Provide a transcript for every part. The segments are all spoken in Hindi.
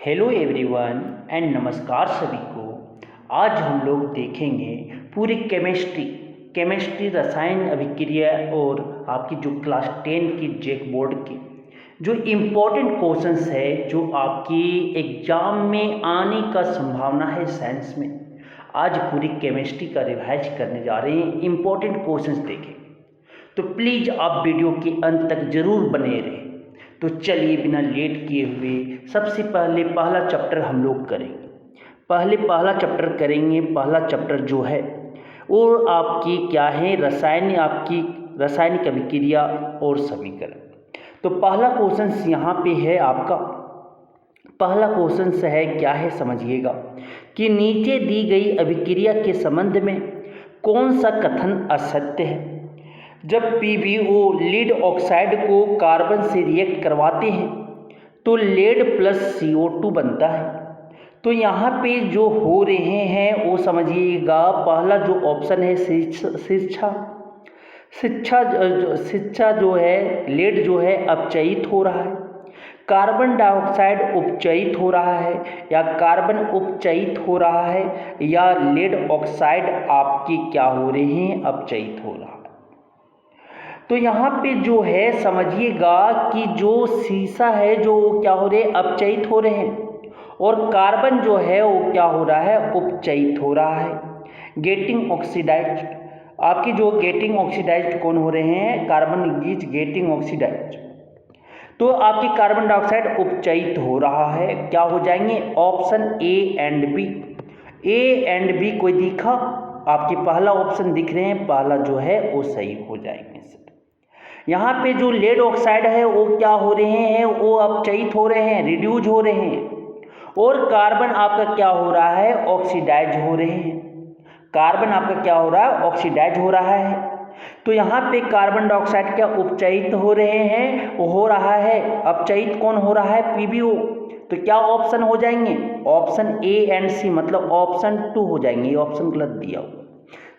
हेलो एवरीवन एंड नमस्कार सभी को। आज हम लोग देखेंगे पूरी केमिस्ट्री रसायन अभिक्रिया और आपकी जो क्लास 10 की जेक बोर्ड की जो इम्पोर्टेंट क्वेश्चंस है जो आपकी एग्जाम में आने का संभावना है साइंस में। आज पूरी केमिस्ट्री का रिवाइज करने जा रहे हैं, इम्पोर्टेंट क्वेश्चंस देखें तो प्लीज़ आप वीडियो के अंत तक जरूर बने रहें। तो चलिए बिना लेट किए हुए सबसे पहले पहला चैप्टर हम लोग करेंगे। पहला चैप्टर जो है वो आपकी क्या है, रासायनिक अभिक्रिया और समीकरण। तो पहला क्वेश्चन यहाँ पे है आपका, पहला क्वेश्चन है क्या है समझिएगा कि नीचे दी गई अभिक्रिया के संबंध में कौन सा कथन असत्य है। जब PbO लीड ऑक्साइड को कार्बन से रिएक्ट करवाते हैं तो लेड प्लस CO2 बनता है। तो यहाँ पे जो हो रहे हैं वो समझिएगा, पहला जो ऑप्शन है शिक्षा जो है, लेड जो है अपचयित हो रहा है, कार्बन डाइऑक्साइड उपचयित हो रहा है या कार्बन उपचयित हो रहा है या लेड ऑक्साइड आपकी क्या हो रहे हैं, अपचयित हो रहा है। तो यहाँ पे जो है समझिएगा कि जो सीसा है जो क्या हो रहे हैं, अपचयित हो रहे हैं और कार्बन जो है वो क्या हो रहा है, उपचयित हो रहा है। गेटिंग ऑक्सीडाइज्ड, आपकी जो गेटिंग ऑक्सीडाइज्ड कौन हो रहे हैं, कार्बन इज गेटिंग ऑक्सीडाइज्ड। तो आपकी कार्बन डाइऑक्साइड उपचयित हो रहा है, क्या हो जाएंगे ऑप्शन ए एंड बी कोई दिखा, आपके पहला ऑप्शन दिख रहे हैं, पहला जो है वो सही हो जाएंगे सर। यहाँ पे जो लेड ऑक्साइड है वो क्या हो रहे हैं, वो अपचयित हो रहे हैं, रिड्यूज हो रहे हैं और कार्बन आपका क्या हो रहा है, ऑक्सीडाइज हो रहे हैं। कार्बन आपका क्या हो रहा है, ऑक्सीडाइज हो रहा है। तो यहाँ पे कार्बन डाइऑक्साइड क्या उपचयित हो रहे हैं, वो हो रहा है, अपचयित कौन हो रहा है, PbO। तो क्या ऑप्शन हो जाएंगे, ऑप्शन A एंड C, मतलब ऑप्शन 2 हो जाएंगे। ये ऑप्शन गलत दिया हुआ,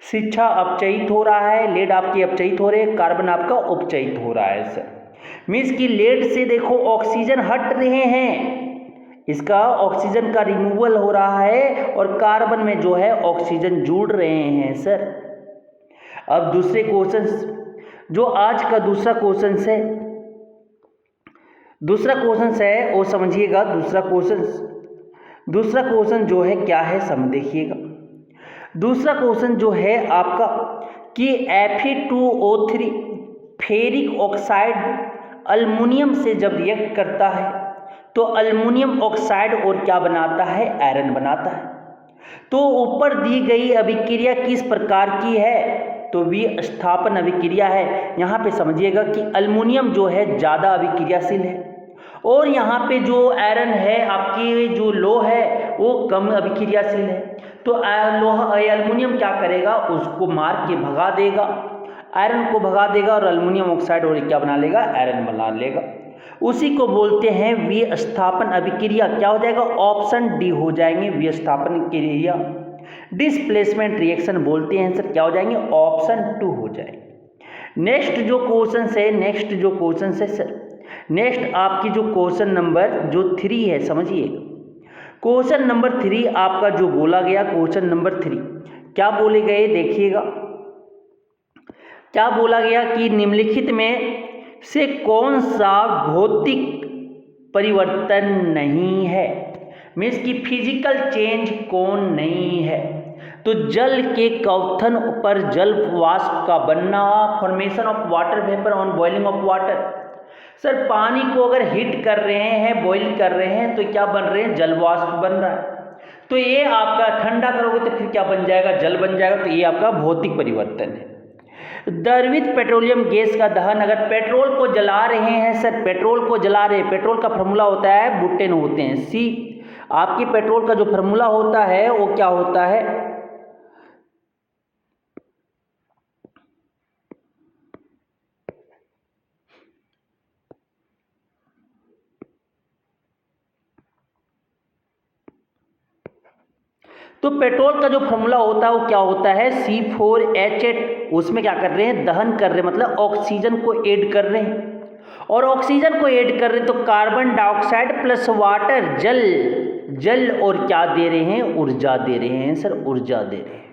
शिक्षा अपचयित हो रहा है, लेड आपकी अपचयित हो रही है, कार्बन आपका उपचयित हो रहा है सर। मीन्स की लेड से देखो ऑक्सीजन हट रहे हैं, इसका ऑक्सीजन का रिमूवल हो रहा है और कार्बन में जो है ऑक्सीजन जुड़ रहे हैं सर। अब दूसरे क्वेश्चन, जो आज का दूसरा क्वेश्चन है वो समझिएगा। दूसरा क्वेश्चन जो है क्या है देखिएगा। दूसरा क्वेश्चन जो है आपका कि Fe2O3 फेरिक ऑक्साइड अल्युमिनियम से जब रिएक्ट करता है तो अल्युमिनियम ऑक्साइड और क्या बनाता है, आयरन बनाता है। तो ऊपर दी गई अभिक्रिया किस प्रकार की है, तो विस्थापन अभिक्रिया है। यहाँ पे समझिएगा कि अल्युमिनियम जो है ज़्यादा अभिक्रियाशील है और यहाँ पे जो आयरन है आपकी जो लो है वो कम अभिक्रियाशील है। तो अल्युमिनियम क्या करेगा, उसको मार के भगा देगा, आयरन को भगा देगा और अल्युमिनियम ऑक्साइड और क्या बना लेगा, आयरन बना लेगा। उसी को बोलते हैं विस्थापन अभिक्रिया। क्या हो जाएगा, ऑप्शन डी हो जाएंगे, विस्थापन क्रिया। डिस्प्लेसमेंट रिएक्शन बोलते हैं सर, क्या हो जाएंगे, ऑप्शन 2 हो जाएंगे। नेक्स्ट जो क्वेश्चन है सर, नेक्स्ट आपकी जो क्वेश्चन नंबर जो 3 है, समझिएगा क्वेश्चन नंबर 3 आपका जो बोला गया, क्वेश्चन नंबर 3 क्या बोले गए, देखिएगा क्या बोला गया कि निम्नलिखित में से कौन सा भौतिक परिवर्तन नहीं है, मीन्स की फिजिकल चेंज कौन नहीं है। तो जल के क्वथन पर जल वाष्प का बनना, formation of water vapour on boiling of water. Sir पानी को अगर हीट कर रहे हैं, बॉईल कर रहे हैं तो क्या बन रहे हैं, जल वाष्प बन रहा है। तो ये आपका ठंडा करोगे तो फिर क्या बन जाएगा, जल बन जाएगा। तो ये आपका भौतिक परिवर्तन है। द्रवित पेट्रोलियम गैस का दहन, अगर पेट्रोल को जला रहे हैं सर, पेट्रोल को जला रहे हैं, पेट्रोल का फार्मूला होता है, बुटेन होते हैं, C आपकी पेट्रोल का जो फार्मूला होता है वो क्या होता है, तो पेट्रोल का जो फार्मूला होता है वो क्या होता है, C4H8। उसमें क्या कर रहे हैं, दहन कर रहे हैं, मतलब ऑक्सीजन को ऐड कर रहे हैं और ऑक्सीजन को ऐड कर रहे हैं तो कार्बन डाइऑक्साइड प्लस वाटर, जल और क्या दे रहे हैं, ऊर्जा दे रहे हैं सर, ऊर्जा दे रहे हैं।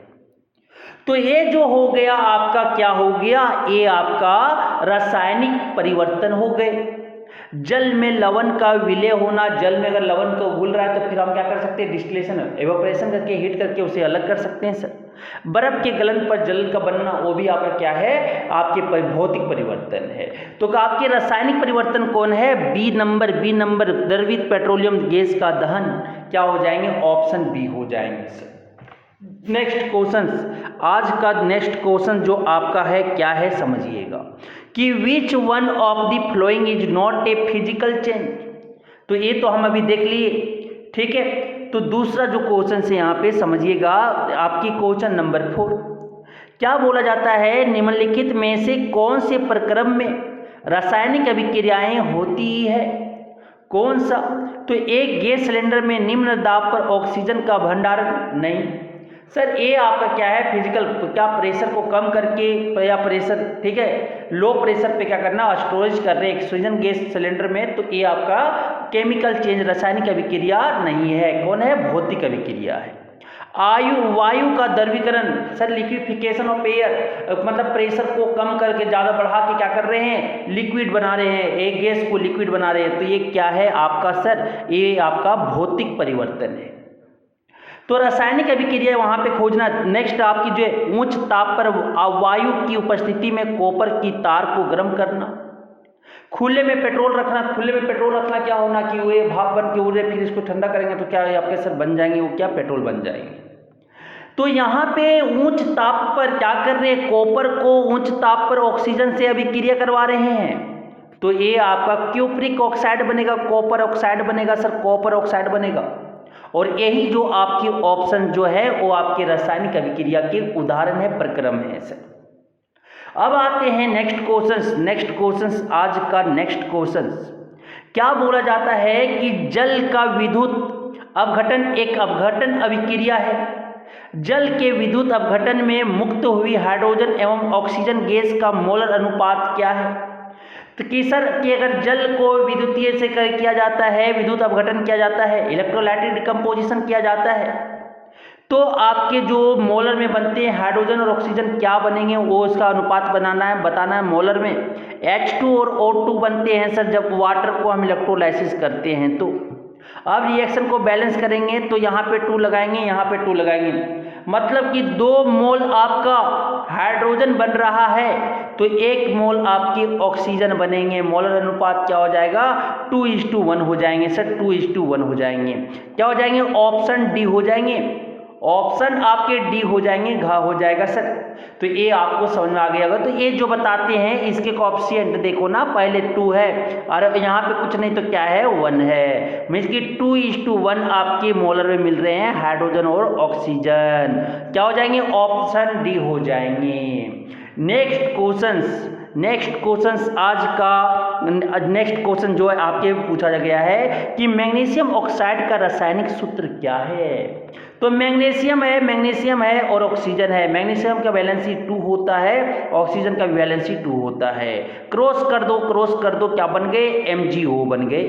तो ये जो हो गया आपका क्या हो गया, ये आपका रासायनिक परिवर्तन हो गए। जल में लवण का विलय होना, जल में अगर लवण को घुल रहा है तो फिर हम क्या कर सकते हैं, डिस्टिलेशन एवापोरेशन करके हीट करके उसे अलग कर सकते हैं सर। बर्फ के गलन पर जल का बनना वो भी आपका क्या है, आपके भौतिक परिवर्तन है। तो आपके रासायनिक परिवर्तन कौन है, बी नंबर द्रवित पेट्रोलियम गैस का दहन क्या हो जाएंगे, ऑप्शन बी हो जाएंगे सर। नेक्स्ट क्वेश्चन, आज का नेक्स्ट क्वेश्चन जो आपका है क्या है समझिएगा कि which one of the following is not a physical change. तो ये तो हम अभी देख लिए, ठीक है। तो दूसरा जो क्वेश्चन है यहाँ पे समझिएगा, आपकी क्वेश्चन नंबर 4 क्या बोला जाता है, निम्नलिखित में से कौन से प्रक्रम में रासायनिक अभिक्रियाएं होती है, कौन सा। तो एक गैस सिलेंडर में निम्न दाब पर ऑक्सीजन का भंडारण नहीं सर, ये आपका क्या है, फिजिकल, क्या प्रेशर को कम करके या प्रेशर, ठीक है, लो प्रेशर पे क्या करना, स्टोरेज कर रहे हैं ऑक्सीजन गैस सिलेंडर में। तो ये आपका केमिकल चेंज, रासायनिक अभिक्रिया नहीं है, कौन है, भौतिक अभिक्रिया है। वायु का द्रवीकरण सर, लिक्विफिकेशन ऑफ एयर, मतलब प्रेशर को कम करके ज़्यादा बढ़ा के क्या कर रहे हैं, लिक्विड बना रहे हैं, एक गैस को लिक्विड बना रहे हैं। तो ये क्या है आपका सर, ये आपका भौतिक परिवर्तन है। तो रासायनिक अभिक्रिया वहां पे खोजना। नेक्स्ट आपकी जो है, उच्च ताप पर वायु की उपस्थिति में कॉपर की तार को गर्म करना, खुले में पेट्रोल रखना। खुले में पेट्रोल रखना क्या होना कि वो भाप बन के उड़ रहे, फिर इसको ठंडा करेंगे तो क्या आपके सर बन जाएंगे, वो क्या पेट्रोल बन जाएंगे। तो यहाँ पे उच्च ताप पर क्या कर रहे हैं, कॉपर को उच्च ताप पर ऑक्सीजन से अभिक्रिया करवा रहे हैं। तो ये आपका क्यूप्रिक ऑक्साइड बनेगा, कॉपर ऑक्साइड बनेगा सर, कॉपर ऑक्साइड बनेगा। और यही जो आपकी ऑप्शन जो है वो आपके रासायनिक अभिक्रिया के उदाहरण है, प्रक्रम है सर। अब आते हैं नेक्स्ट क्वेश्चन, आज का नेक्स्ट क्वेश्चन क्या बोला जाता है कि जल का विद्युत अपघटन एक अपघटन अभिक्रिया है। जल के विद्युत अपघटन में मुक्त हुई हाइड्रोजन एवं ऑक्सीजन गैस का मोलर अनुपात क्या है। तो कि सर कि अगर जल को विद्युतीय से किया जाता है, विद्युत अपघटन किया जाता है, इलेक्ट्रोलाइटिक डिकम्पोजिशन किया जाता है, तो आपके जो मोलर में बनते हैं हाइड्रोजन और ऑक्सीजन क्या बनेंगे, वो इसका अनुपात बताना है मोलर में। H2 और O2 बनते हैं सर जब वाटर को हम इलेक्ट्रोलाइसिस करते हैं। तो अब रिएक्शन को बैलेंस करेंगे तो यहाँ पे 2 लगाएंगे, यहाँ पे 2 लगाएंगे, मतलब कि 2 मोल आपका हाइड्रोजन बन रहा है तो 1 मोल आपकी ऑक्सीजन बनेंगे। मोलर अनुपात क्या हो जाएगा, 2:1 हो जाएंगे सर, 2:1 हो जाएंगे। क्या हो जाएंगे, ऑप्शन डी हो जाएंगे, ऑप्शन आपके डी हो जाएंगे, घा हो जाएगा सर। तो ये आपको समझ में आ गया होगा। तो ये जो बताते हैं इसके कोएफिशिएंट देखो ना, पहले 2 है और यहाँ पे कुछ नहीं तो क्या है 1 है, मीन्स कि 2:1 आपके मोलर में मिल रहे हैं हाइड्रोजन और ऑक्सीजन। क्या हो जाएंगे, ऑप्शन डी हो जाएंगे। नेक्स्ट क्वेश्चन आज का नेक्स्ट क्वेश्चन जो है आपके पूछा गया है कि मैग्नीशियम ऑक्साइड का रासायनिक सूत्र क्या है। तो मैग्नीशियम है और ऑक्सीजन है। मैग्नीशियम का वैलेंसी 2 होता है, ऑक्सीजन का वैलेंसी 2 होता है। क्रॉस कर दो क्या बन गए, MgO बन गए।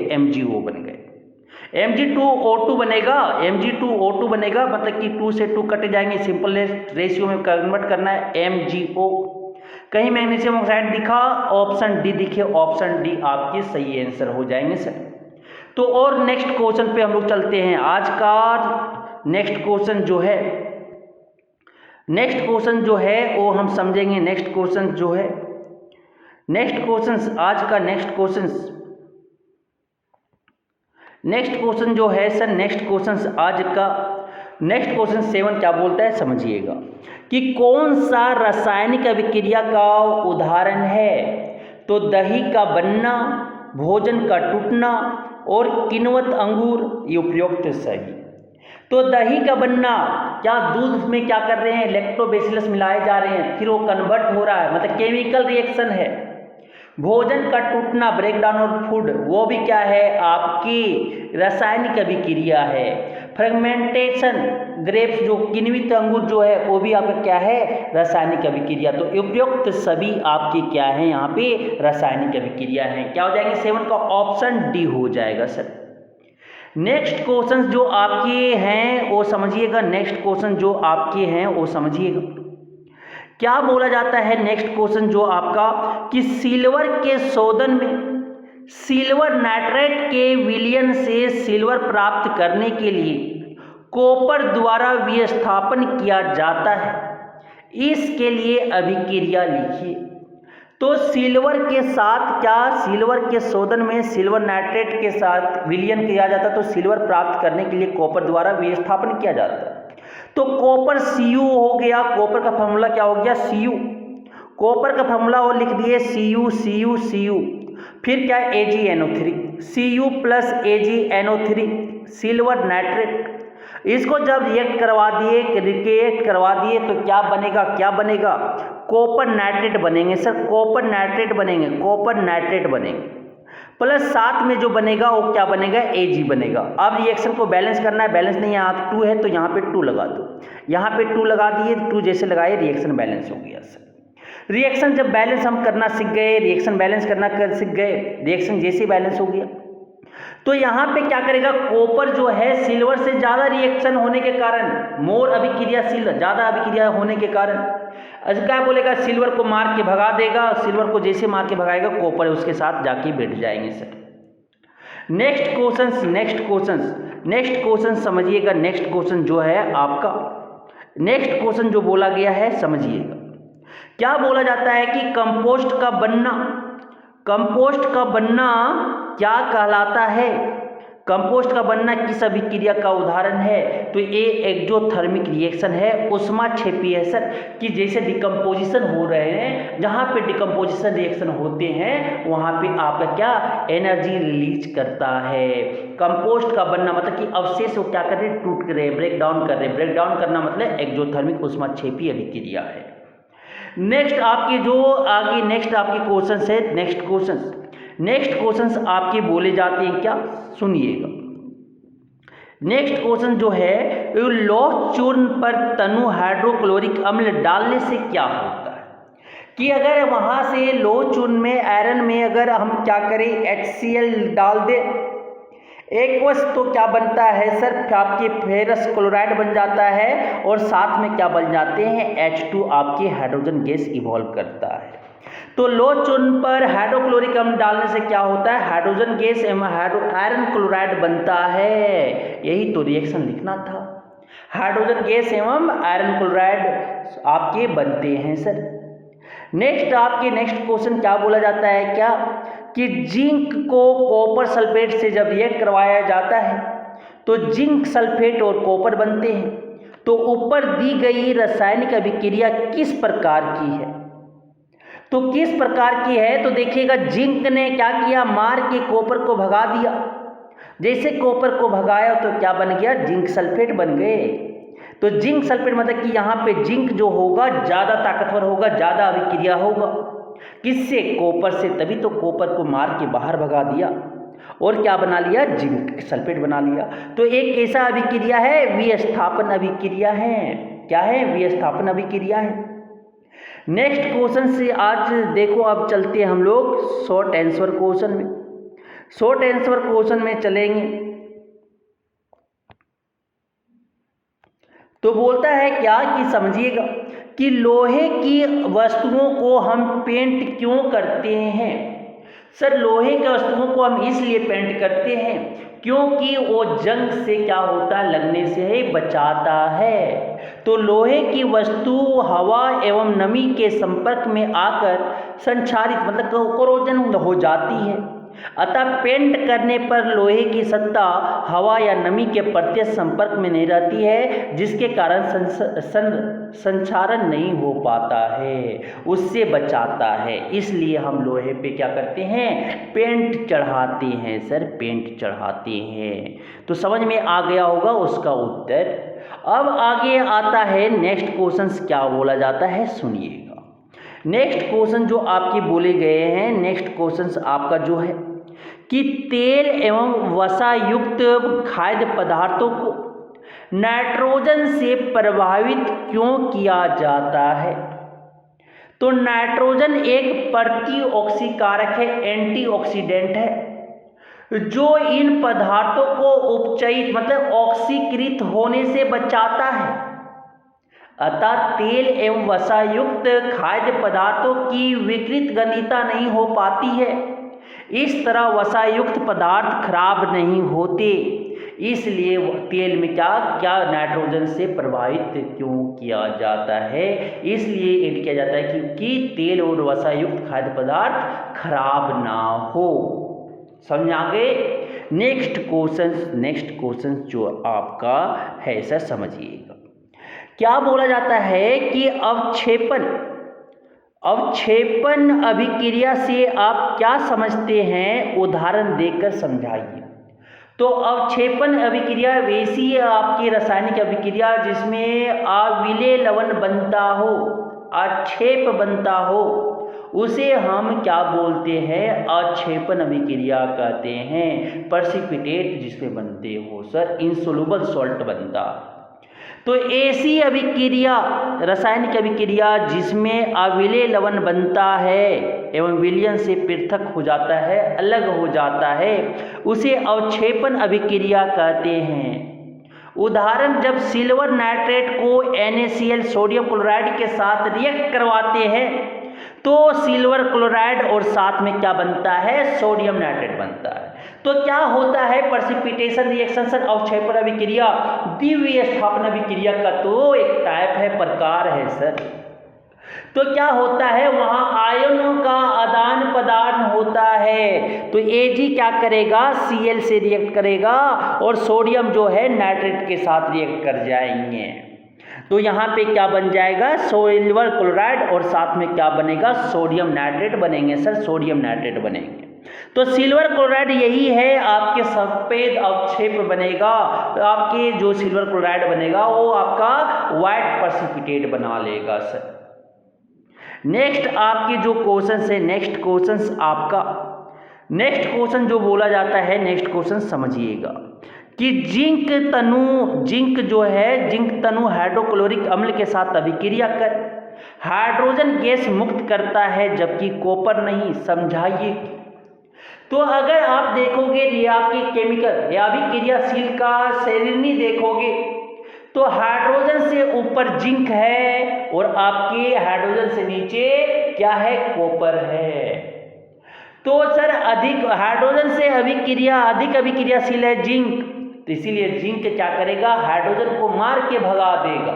Mg2O2 बनेगा, Mg2O2 बनेगा, मतलब कि 2 से 2 कट जाएंगे, सिंपल रेशियो में कन्वर्ट करना है MgO। कहीं मैग्नीशियम ऑक्साइड दिखा, ऑप्शन डी दिखे, ऑप्शन डी आपके सही आंसर हो जाएंगे सर। तो और नेक्स्ट क्वेश्चन पे हम लोग चलते हैं। आज का नेक्स्ट क्वेश्चन जो है वो हम समझेंगे। नेक्स्ट क्वेश्चन आज का नेक्स्ट क्वेश्चन जो है सर, आज का नेक्स्ट क्वेश्चन 7 क्या बोलता है समझिएगा कि कौन सा रासायनिक अभिक्रिया का उदाहरण है। तो दही का बनना, भोजन का टूटना और किण्वत अंगूर, ये उपयुक्त सही। तो दही का बनना, क्या दूध में क्या कर रहे हैं, लैक्टोबैसिलस मिलाए जा रहे हैं, फिर वो कन्वर्ट हो रहा है, मतलब केमिकल रिएक्शन है। भोजन का टूटना, ब्रेक डाउन ऑफ फूड, वो भी क्या है आपकी रासायनिक अभिक्रिया है। फ्रेगमेंटेशन ग्रेप्स जो किण्वित अंगूर जो है वो भी आपका क्या है रासायनिक अभिक्रिया। तो उपयुक्त सभी आपके क्या है यहाँ पे रासायनिक अभिक्रिया हैं। क्या हो जाएंगे 7 का ऑप्शन डी हो जाएगा सर। नेक्स्ट क्वेश्चन जो आपके हैं वो समझिएगा, नेक्स्ट क्वेश्चन जो आपके हैं वो समझिएगा। क्या बोला जाता है नेक्स्ट क्वेश्चन जो आपका कि सिल्वर के शोधन में सिल्वर नाइट्रेट के विलयन से सिल्वर प्राप्त करने के लिए कॉपर द्वारा विस्थापन किया जाता है, इसके लिए अभिक्रिया लिखिए। तो सिल्वर के साथ क्या सिल्वर के शोधन में सिल्वर नाइट्रेट के साथ विलयन किया जाता है, तो सिल्वर प्राप्त करने के लिए कॉपर द्वारा विस्थापन किया जाता है। तो कॉपर Cu हो गया, कॉपर का फॉर्मूला क्या हो गया Cu, कॉपर का फॉर्मूला वो लिख दिए Cu, फिर क्या AgNO3, Cu plus AgNO3 silver nitrate. इसको जब रिएक्ट करवा दिए तो क्या बनेगा कॉपर नाइट्रेट बनेंगे सर, कॉपर नाइट्रेट बनेंगे प्लस साथ में जो बनेगा वो क्या बनेगा Ag बनेगा। अब रिएक्शन को बैलेंस करना है, बैलेंस नहीं यहाँ 2 है तो यहाँ पे 2 लगा दो, यहाँ पे 2 लगा दिए, 2 जैसे लगाए रिएक्शन बैलेंस हो गया सर। रिएक्शन जब बैलेंस हम करना सीख गए, रिएक्शन बैलेंस करना सीख गए, रिएक्शन जैसे बैलेंस हो गया तो यहाँ पे क्या करेगा कॉपर जो है सिल्वर से ज़्यादा रिएक्शन होने के कारण, मोर अभिक्रियाशील ज़्यादा अभिक्रिया होने के कारण क्या बोलेगा सिल्वर को मार के भगा देगा, सिल्वर को जैसे मार के भगाएगा कॉपर उसके साथ जाके बैठ जाएंगे सर। नेक्स्ट क्वेश्चन समझिएगा। नेक्स्ट क्वेश्चन जो है आपका नेक्स्ट क्वेश्चन जो बोला गया है समझिएगा। क्या बोला जाता है कि कंपोस्ट का बनना क्या कहलाता है, कंपोस्ट का बनना किस अभिक्रिया का उदाहरण है, तो ये एक्सोथर्मिक रिएक्शन है, ऊष्माक्षेपी है सर, कि जैसे डिकम्पोजिशन हो रहे हैं, जहाँ पे डिकम्पोजिशन रिएक्शन होते हैं वहाँ पे आपका क्या एनर्जी रिलीज करता है। कंपोस्ट का बनना मतलब कि अवशेष वो क्या कर रहे हैं टूट रहे हैं, ब्रेक डाउन कर रहे हैं, ब्रेक डाउन करना मतलब एक्सोथर्मिक ऊष्माक्षेपी अभिक्रिया है। नेक्स्ट आपके जो आगे नेक्स्ट आपके क्वेश्चन है, नेक्स्ट क्वेश्चंस आपके बोले जाते हैं क्या सुनिएगा। नेक्स्ट क्वेश्चन जो है लौह चूर्ण पर तनु हाइड्रोक्लोरिक अम्ल डालने से क्या होता है, कि अगर वहां से लौह चूर्ण में आयरन में अगर हम क्या करें HCl डाल दें एक्वस तो क्या बनता है सर आपके फेरस क्लोराइड बन जाता है और साथ में क्या बन जाते हैं H2 आपके हाइड्रोजन गैस इवॉल्व करता है। तो लौह चूर्ण पर हाइड्रोक्लोरिक अम्ल डालने से क्या होता है हाइड्रोजन गैस एवं आयरन क्लोराइड बनता है। यही तो रिएक्शन लिखना था, हाइड्रोजन गैस एवं आयरन क्लोराइड आपके बनते हैं सर। नेक्स्ट आपके नेक्स्ट क्वेश्चन क्या बोला जाता है क्या कि जिंक को कॉपर सल्फेट से जब रिएक्ट करवाया जाता है तो जिंक सल्फेट और कॉपर बनते हैं। तो ऊपर दी गई रासायनिक अभिक्रिया किस प्रकार की है, तो किस प्रकार की है तो देखिएगा जिंक ने क्या किया मार के कॉपर को भगा दिया, जैसे कॉपर को भगाया तो क्या बन गया जिंक सल्फेट बन गए। तो जिंक सल्फेट मतलब कि यहाँ पे जिंक जो होगा ज़्यादा ताकतवर होगा, ज़्यादा अभिक्रिया होगा किससे कॉपर से, तभी तो कॉपर को मार के बाहर भगा दिया और क्या बना लिया जिंक सल्फेट बना लिया। तो एक ऐसा अभिक्रिया है विस्थापन अभिक्रिया है, क्या है विस्थापन अभिक्रिया है। नेक्स्ट क्वेश्चन से आज देखो अब चलते हैं हम लोग शॉर्ट आंसर क्वेश्चन में। शॉर्ट आंसर क्वेश्चन में चलेंगे तो बोलता है क्या कि समझिएगा कि लोहे की वस्तुओं को हम पेंट क्यों करते हैं। सर लोहे की वस्तुओं को हम इसलिए पेंट करते हैं क्योंकि वो जंग से क्या होता है लगने से बचाता है। तो लोहे की वस्तु हवा एवं नमी के संपर्क में आकर संक्षारित मतलब कोरोजन हो जाती है, अतः पेंट करने पर लोहे की सत्ता हवा या नमी के प्रत्यक्ष संपर्क में नहीं रहती है, जिसके कारण संक्षारण नहीं हो पाता है, उससे बचाता है। इसलिए हम लोहे पे क्या करते हैं पेंट चढ़ाते हैं सर, पेंट चढ़ाते हैं। तो समझ में आ गया होगा उसका उत्तर। अब आगे आता है नेक्स्ट क्वेश्चन क्या बोला जाता है सुनिएगा। नेक्स्ट क्वेश्चन जो आपके बोले गए हैं, नेक्स्ट क्वेश्चन आपका जो है कि तेल एवं वसा युक्त खाद्य पदार्थों को नाइट्रोजन से प्रभावित क्यों किया जाता है? तो नाइट्रोजन एक प्रतिऑक्सीकारक है, एंटीऑक्सीडेंट है, जो इन पदार्थों को उपचयित मतलब ऑक्सीकृत होने से बचाता है। अतः तेल एवं वसायुक्त खाद्य पदार्थों की विकृत गंधिता नहीं हो पाती है। इस तरह वसायुक्त पदार्थ खराब नहीं होते। इसलिए तेल में क्या नाइट्रोजन से प्रभावित क्यों किया जाता है? इसलिए ऐड किया जाता है क्योंकि तेल और वसायुक्त खाद्य पदार्थ खराब ना हो। समझ आ गए? नेक्स्ट क्वेश्चन जो आपका है सर समझिएगा। क्या बोला जाता है कि अवक्षेपण अभिक्रिया से आप क्या समझते हैं? उदाहरण देकर समझाइए। तो अवक्षेपण अभिक्रिया वैसी आपकी रासायनिक अभिक्रिया जिसमें अविलेय लवण बनता हो, अक्षेप बनता हो, उसे हम क्या बोलते हैं? अक्षेपण अभिक्रिया कहते हैं। प्रेसिपिटेट जिसमें बनते हो सर, इनसोल्युबल सॉल्ट बनता। तो ऐसी अभिक्रिया रासायनिक अभिक्रिया जिसमें अविलेय लवण बनता है एवं विलयन से पृथक हो जाता है, अलग हो जाता है, उसे अवक्षेपण अभिक्रिया कहते हैं। उदाहरण, जब सिल्वर नाइट्रेट को NaCl सोडियम क्लोराइड के साथ रिएक्ट करवाते हैं तो सिल्वर क्लोराइड और साथ में क्या बनता है? सोडियम नाइट्रेट बनता है। तो क्या होता है? प्रेसिपिटेशन रिएक्शन सर, अवक्षेपण अभिक्रिया द्विविस्थापन अभिक्रिया का तो एक टाइप है, प्रकार है सर। तो क्या होता है? वहां आयनों का आदान प्रदान होता है। तो Ag क्या करेगा? Cl से रिएक्ट करेगा और सोडियम जो है नाइट्रेट के साथ रिएक्ट कर जाएंगे। तो यहाँ पे क्या बन जाएगा? सिल्वर क्लोराइड और साथ में क्या बनेगा? सोडियम नाइट्रेट बनेंगे सर, सोडियम नाइट्रेट बनेंगे। तो सिल्वर क्लोराइड यही है, आपके सफेद अवक्षेप बनेगा। आपके जो सिल्वर क्लोराइड बनेगा वो आपका व्हाइट प्रेसिपिटेट बना लेगा सर। नेक्स्ट आपकी जो क्वेश्चन है, नेक्स्ट क्वेश्चन जो बोला जाता है, नेक्स्ट क्वेश्चन समझिएगा कि जिंक तनु हाइड्रोक्लोरिक अम्ल के साथ अभिक्रिया कर हाइड्रोजन गैस मुक्त करता है जबकि कॉपर नहीं। समझाइए। तो अगर आप देखोगे ये आपकी केमिकल या अभिक्रियाशील का श्रेणी देखोगे तो हाइड्रोजन से ऊपर जिंक है और आपके हाइड्रोजन से नीचे क्या है? कॉपर है। तो सर अधिक हाइड्रोजन से अधिक अभिक्रियाशील है जिंक, तो इसीलिए जिंक क्या करेगा? हाइड्रोजन को मार के भगा देगा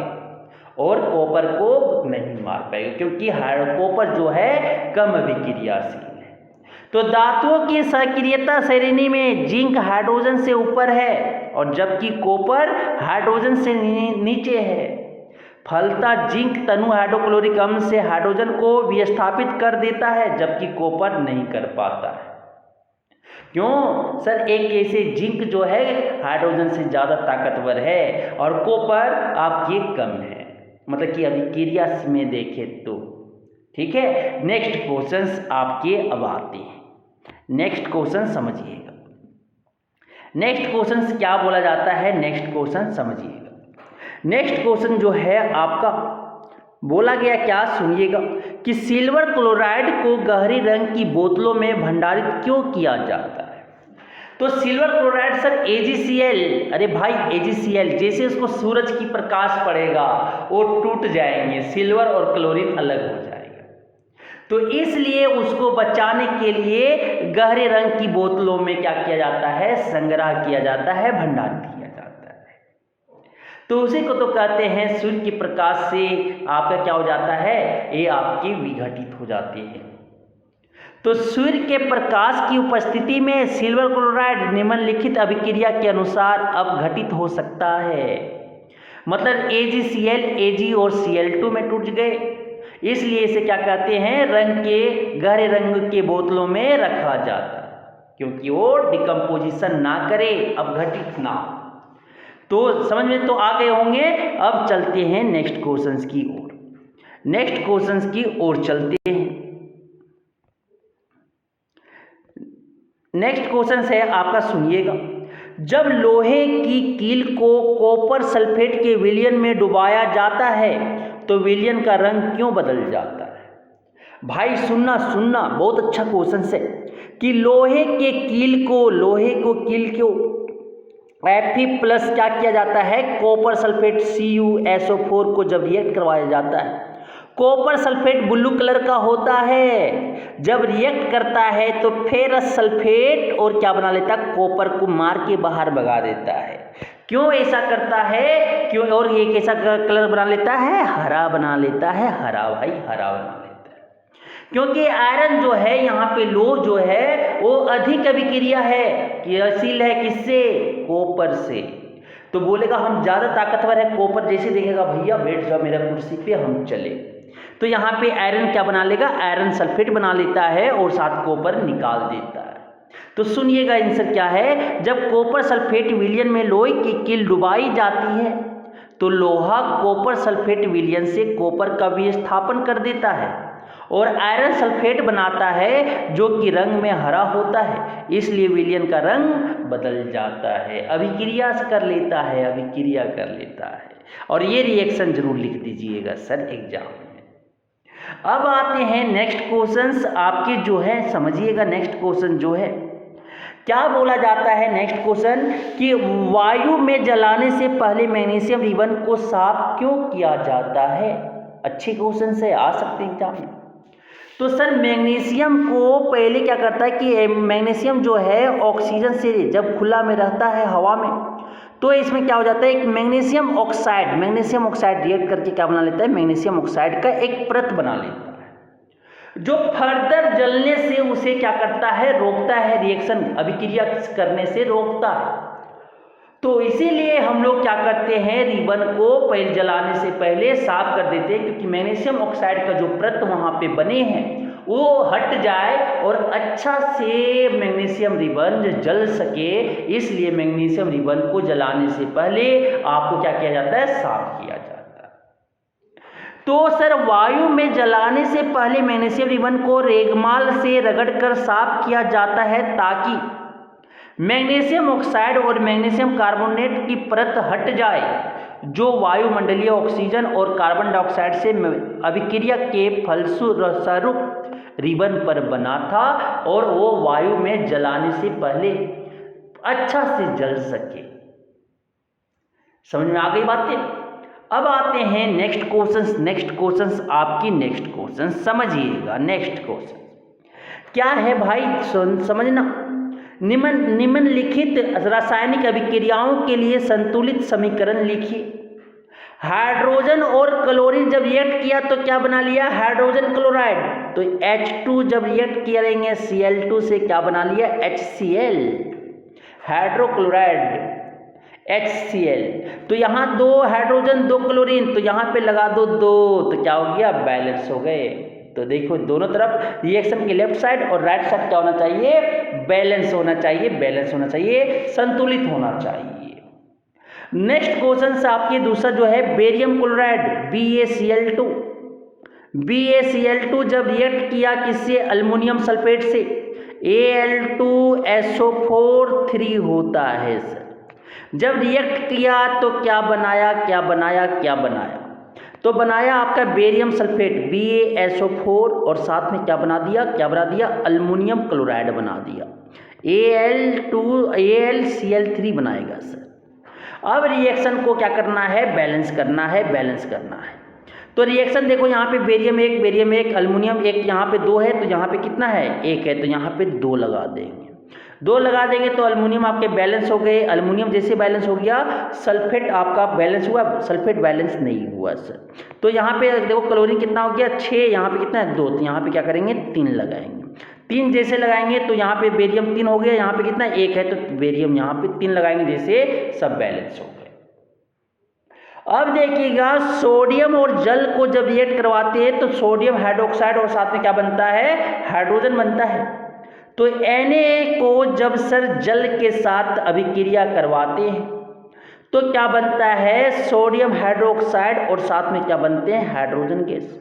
और कॉपर को नहीं मार पाएगा क्योंकि कॉपर जो है कम अभिक्रियाशील है। तो धातुओं की सक्रियता श्रेणी में जिंक हाइड्रोजन से ऊपर है और जबकि कॉपर हाइड्रोजन से नीचे है। फलतः जिंक तनु हाइड्रोक्लोरिक अम्ल से हाइड्रोजन को विस्थापित कर देता है जबकि कॉपर नहीं कर पाता है। क्यों सर? एक ऐसे जिंक जो है हाइड्रोजन से ज़्यादा ताकतवर है और कॉपर आपके कम है, मतलब कि अभिक्रिया में देखें तो। ठीक है। नेक्स्ट क्वेश्चंस आपके अब आते हैं। नेक्स्ट क्वेश्चन समझिएगा। नेक्स्ट क्वेश्चन क्या बोला जाता है? नेक्स्ट क्वेश्चन समझिएगा। नेक्स्ट क्वेश्चन जो है आपका बोला गया क्या? सुनिएगा कि सिल्वर क्लोराइड को गहरे रंग की बोतलों में भंडारित क्यों किया जाता है? तो सिल्वर क्लोराइड सर AgCl, अरे भाई AgCl जैसे उसको सूरज की प्रकाश पड़ेगा वो टूट जाएंगे, सिल्वर और क्लोरीन अलग हो जाएगा। तो इसलिए उसको बचाने के लिए गहरे रंग की बोतलों में क्या किया जाता है? संग्रह किया जाता है, भंडारित किया जाता है। तो उसी को तो कहते हैं सूर्य के प्रकाश से आपका क्या हो जाता है? ये आपके विघटित हो जाते हैं। तो सूर्य के प्रकाश की उपस्थिति में सिल्वर क्लोराइड निम्नलिखित अभिक्रिया के अनुसार अपघटित हो सकता है। मतलब AgCl Ag और Cl2 में टूट गए, इसलिए इसे क्या कहते हैं? गहरे रंग के बोतलों में रखा जाता है क्योंकि वो डिकम्पोजिशन ना करे, अपघटित ना। तो समझ में तो आ गए होंगे। अब चलते हैं नेक्स्ट क्वेश्चंस की ओर। चलते हैं। नेक्स्ट क्वेश्चन है आपका, सुनिएगा। जब लोहे की कील को कॉपर सल्फेट के विलयन में डुबाया जाता है तो विलयन का रंग क्यों बदल जाता है? भाई सुनना सुनना, बहुत अच्छा क्वेश्चन है कि लोहे को कील को Fe प्लस क्या किया जाता है, कॉपर सल्फेट CuSO4 को जब रिएक्ट करवाया जाता है, कॉपर सल्फेट ब्लू कलर का होता है, जब रिएक्ट करता है तो फेरस सल्फेट और क्या बना लेता है, कॉपर को मार के बाहर भगा देता है। क्यों ऐसा करता है, क्यों? और ये कैसा कलर बना लेता है, हरा बना लेता है, हरा भाई हरा बना लेता है। क्योंकि आयरन जो है यहाँ पे लो जो है वो अधिक अभिक्रिया है, क्रियाशील है किससे, कॉपर से। तो बोलेगा हम ज़्यादा ताकतवर है कॉपर, जैसे देखेगा भैया बैठ जाओ मेरा कुर्सी पे हम चले, तो यहाँ पे आयरन क्या बना लेगा, आयरन सल्फेट बना लेता है और साथ कॉपर निकाल देता है। तो सुनिएगा आंसर क्या है, जब कॉपर सल्फेट विलयन में लोहे की कील डुबाई जाती है तो लोहा कॉपर सल्फेट विलयन से कॉपर का विस्थापन कर देता है और आयरन सल्फेट बनाता है जो कि रंग में हरा होता है, इसलिए विलयन का रंग बदल जाता है, अभिक्रिया कर लेता है, अभिक्रिया कर लेता है। और ये रिएक्शन जरूर लिख दीजिएगा सर एग्जाम में। अब आते हैं नेक्स्ट क्वेश्चंस आपके जो है, समझिएगा नेक्स्ट क्वेश्चन जो है क्या बोला जाता है। नेक्स्ट क्वेश्चन कि वायु में जलाने से पहले मैग्नीशियम रिबन को साफ क्यों किया जाता है। अच्छे क्वेश्चन से आ सकते हैं एग्जाम में। तो सर मैग्नीशियम को पहले क्या करता है कि मैग्नीशियम जो है ऑक्सीजन से जब खुला में रहता है हवा में, तो इसमें क्या हो जाता है, एक मैग्नीशियम ऑक्साइड रिएक्ट करके क्या बना लेता है, मैग्नीशियम ऑक्साइड का एक परत बना लेता है, जो फर्दर जलने से उसे क्या करता है, रोकता है, रिएक्शन अभिक्रिया करने से रोकता है। तो इसीलिए हम लोग क्या करते हैं, रिबन को पहले जलाने से पहले साफ कर देते हैं, क्योंकि मैग्नीशियम ऑक्साइड का जो परत वहाँ पे बने हैं वो हट जाए और अच्छा से मैग्नीशियम रिबन जल सके, इसलिए मैग्नीशियम रिबन को जलाने से पहले आपको क्या किया जाता है, साफ किया जाता है। तो सर वायु में जलाने से पहले मैग्नीशियम रिबन को रेगमाल से रगड़कर साफ किया जाता है ताकि मैग्नीशियम ऑक्साइड और मैग्नीशियम कार्बोनेट की परत हट जाए, जो वायुमंडलीय ऑक्सीजन और कार्बन डाइऑक्साइड से अभिक्रिया के फलस्वरूप रिबन पर बना था और वो वायु में जलाने से पहले अच्छा से जल सके। समझ में आ गई बातें। अब आते हैं नेक्स्ट क्वेश्चंस आपकी नेक्स्ट क्वेश्चन समझिएगा। नेक्स्ट क्वेश्चन क्या है भाई, समझना। निम्नलिखित रासायनिक अभिक्रियाओं के लिए संतुलित समीकरण लिखिए। हाइड्रोजन और क्लोरीन जब रिएक्ट किया तो क्या बना लिया, हाइड्रोजन क्लोराइड। तो H2 जब रिएक्ट करेंगे Cl2 से क्या बना लिया, HCl, हाइड्रोक्लोराइड HCl। तो यहाँ 2 हाइड्रोजन 2 क्लोरीन, तो यहाँ पे लगा दो 2, तो क्या हो गया, बैलेंस हो गए। तो देखो दोनों तरफ रिएक्शन के लेफ्ट साइड और राइट साइड क्या होना चाहिए, बैलेंस होना चाहिए, संतुलित होना चाहिए। नेक्स्ट क्वेश्चन से आपके दूसरा जो है बेरियम क्लोराइड BaCl2 जब रिएक्ट किया किससे, अल्युमिनियम सल्फेट से, Al2SO4 3 होता है सर। जब रिएक्ट किया तो क्या बनाया, तो बनाया आपका बेरियम सल्फेट BaSO4 और साथ में क्या बना दिया, अल्युमिनियम क्लोराइड बना दिया, AlCl3 बनाएगा सर। अब रिएक्शन को क्या करना है, बैलेंस करना है। तो रिएक्शन देखो यहाँ पे बेरियम 1 अल्युमिनियम 1, यहाँ पे 2 है, तो यहाँ पे कितना है, 1 है, तो यहाँ पे 2 लगा देंगे। 2 लगा देंगे तो अल्युमिनियम आपके बैलेंस हो गए। अल्युमिनियम जैसे बैलेंस हो गया, सल्फेट आपका बैलेंस हुआ, सल्फेट बैलेंस नहीं हुआ सर। तो यहाँ पे देखो क्लोरीन कितना हो गया 6, यहाँ पे कितना है 2, तो यहाँ पे क्या करेंगे 3 लगाएंगे। 3 जैसे लगाएंगे तो यहाँ पे बेरियम 3 हो गया, यहाँ पे कितना 1 है, तो बेरियम यहाँ पे 3 लगाएंगे, जैसे सब बैलेंस हो गए। अब देखिएगा सोडियम और जल को जब रिएक्ट करवाते हैं तो सोडियम हाइड्रोक्साइड और साथ में क्या बनता है, हाइड्रोजन बनता है। तो Na को जब सर जल के साथ अभिक्रिया करवाते हैं तो क्या बनता है, सोडियम हाइड्रोक्साइड और साथ में क्या बनते हैं, हाइड्रोजन गैस।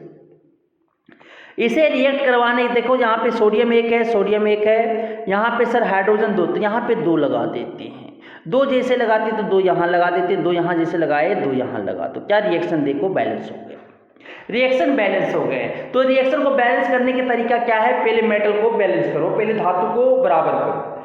इसे रिएक्ट करवाने देखो यहाँ पे सोडियम 1 है, यहाँ पे सर हाइड्रोजन 2, तो यहाँ पे 2 लगा देते हैं। दो जैसे लगाते तो दो यहाँ लगा देते, दो यहाँ जैसे लगाए दो यहाँ लगा, तो क्या रिएक्शन देखो बैलेंस हो गया, रिएक्शन बैलेंस हो गए। तो रिएक्शन को बैलेंस करने के तरीका क्या है, पहले मेटल को बैलेंस करो, पहले धातु को बराबर करो,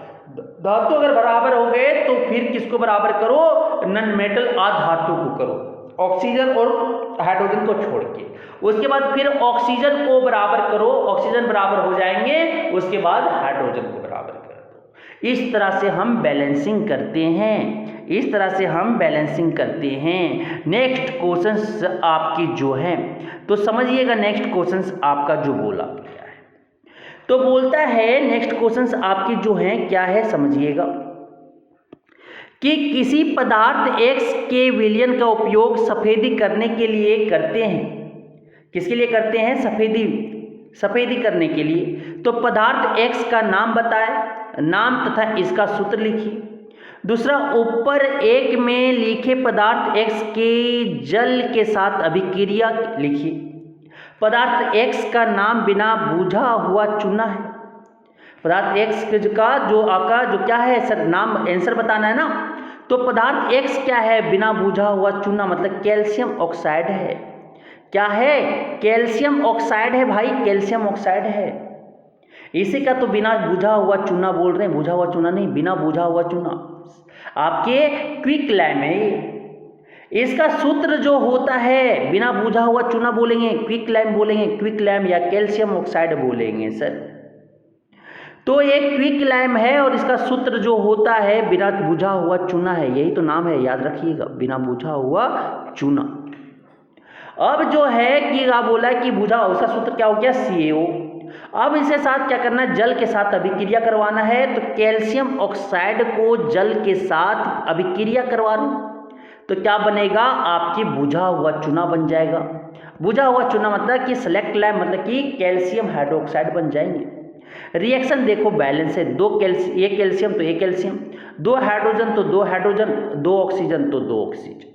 धातु अगर बराबर हो गए तो फिर किसको बराबर करो, नन मेटल अधातु को करो, ऑक्सीजन और हाइड्रोजन को छोड़ के। उसके बाद फिर ऑक्सीजन को बराबर करो, ऑक्सीजन बराबर हो जाएंगे, उसके बाद हाइड्रोजन को बराबर कर दो। इस तरह से हम बैलेंसिंग करते हैं, इस तरह से हम बैलेंसिंग करते हैं। नेक्स्ट क्वेश्चंस आपकी जो है तो समझिएगा, नेक्स्ट क्वेश्चंस आपका जो बोला गया है तो बोलता है, नेक्स्ट क्वेश्चंस आपकी जो है क्या है समझिएगा, कि किसी पदार्थ X के विलयन का उपयोग सफेदी करने के लिए करते हैं, किसके लिए करते हैं, सफेदी करने के लिए। तो पदार्थ X का नाम बताए, नाम तथा इसका सूत्र लिखिए। दूसरा, ऊपर एक में लिखे पदार्थ X के जल के साथ अभिक्रिया लिखिए। पदार्थ X का नाम बिना बुझा हुआ चूना है। पदार्थ X का जो आपका जो क्या है सर, नाम आंसर बताना है ना, तो पदार्थ X क्या है, बिना बुझा हुआ चूना, मतलब कैल्शियम ऑक्साइड है। क्या है, कैल्शियम ऑक्साइड है भाई, कैल्शियम ऑक्साइड है। इसी का तो बिना बुझा हुआ चूना बोल रहे हैं, बुझा हुआ चूना नहीं, बिना बुझा हुआ चूना आपके क्विक लैम है ये। इसका सूत्र जो होता है, बिना बुझा हुआ चूना बोलेंगे, क्विक लैम बोलेंगे, क्विक लैम या कैल्शियम ऑक्साइड बोलेंगे सर। तो ये क्विक लैम है और इसका सूत्र जो होता है बिना बुझा हुआ चूना है, यही तो नाम है, याद रखिएगा, बिना बुझा हुआ चूना। अब जो है कि आप बोला कि बुझा, उसका सूत्र क्या हो गया, CaO। अब इसे साथ क्या करना है, जल के साथ अभिक्रिया करवाना है। तो कैल्शियम ऑक्साइड को जल के साथ अभिक्रिया करवा लो तो क्या बनेगा, आपकी बुझा हुआ चूना बन जाएगा। बुझा हुआ चूना मतलब कि सेलेक्ट लैम, मतलब कि कैल्शियम हाइड्रोक्साइड बन जाएंगे। रिएक्शन देखो बैलेंस है, एक कैल्शियम तो एक कैल्शियम, दो हाइड्रोजन तो दो हाइड्रोजन, दो ऑक्सीजन तो दो ऑक्सीजन।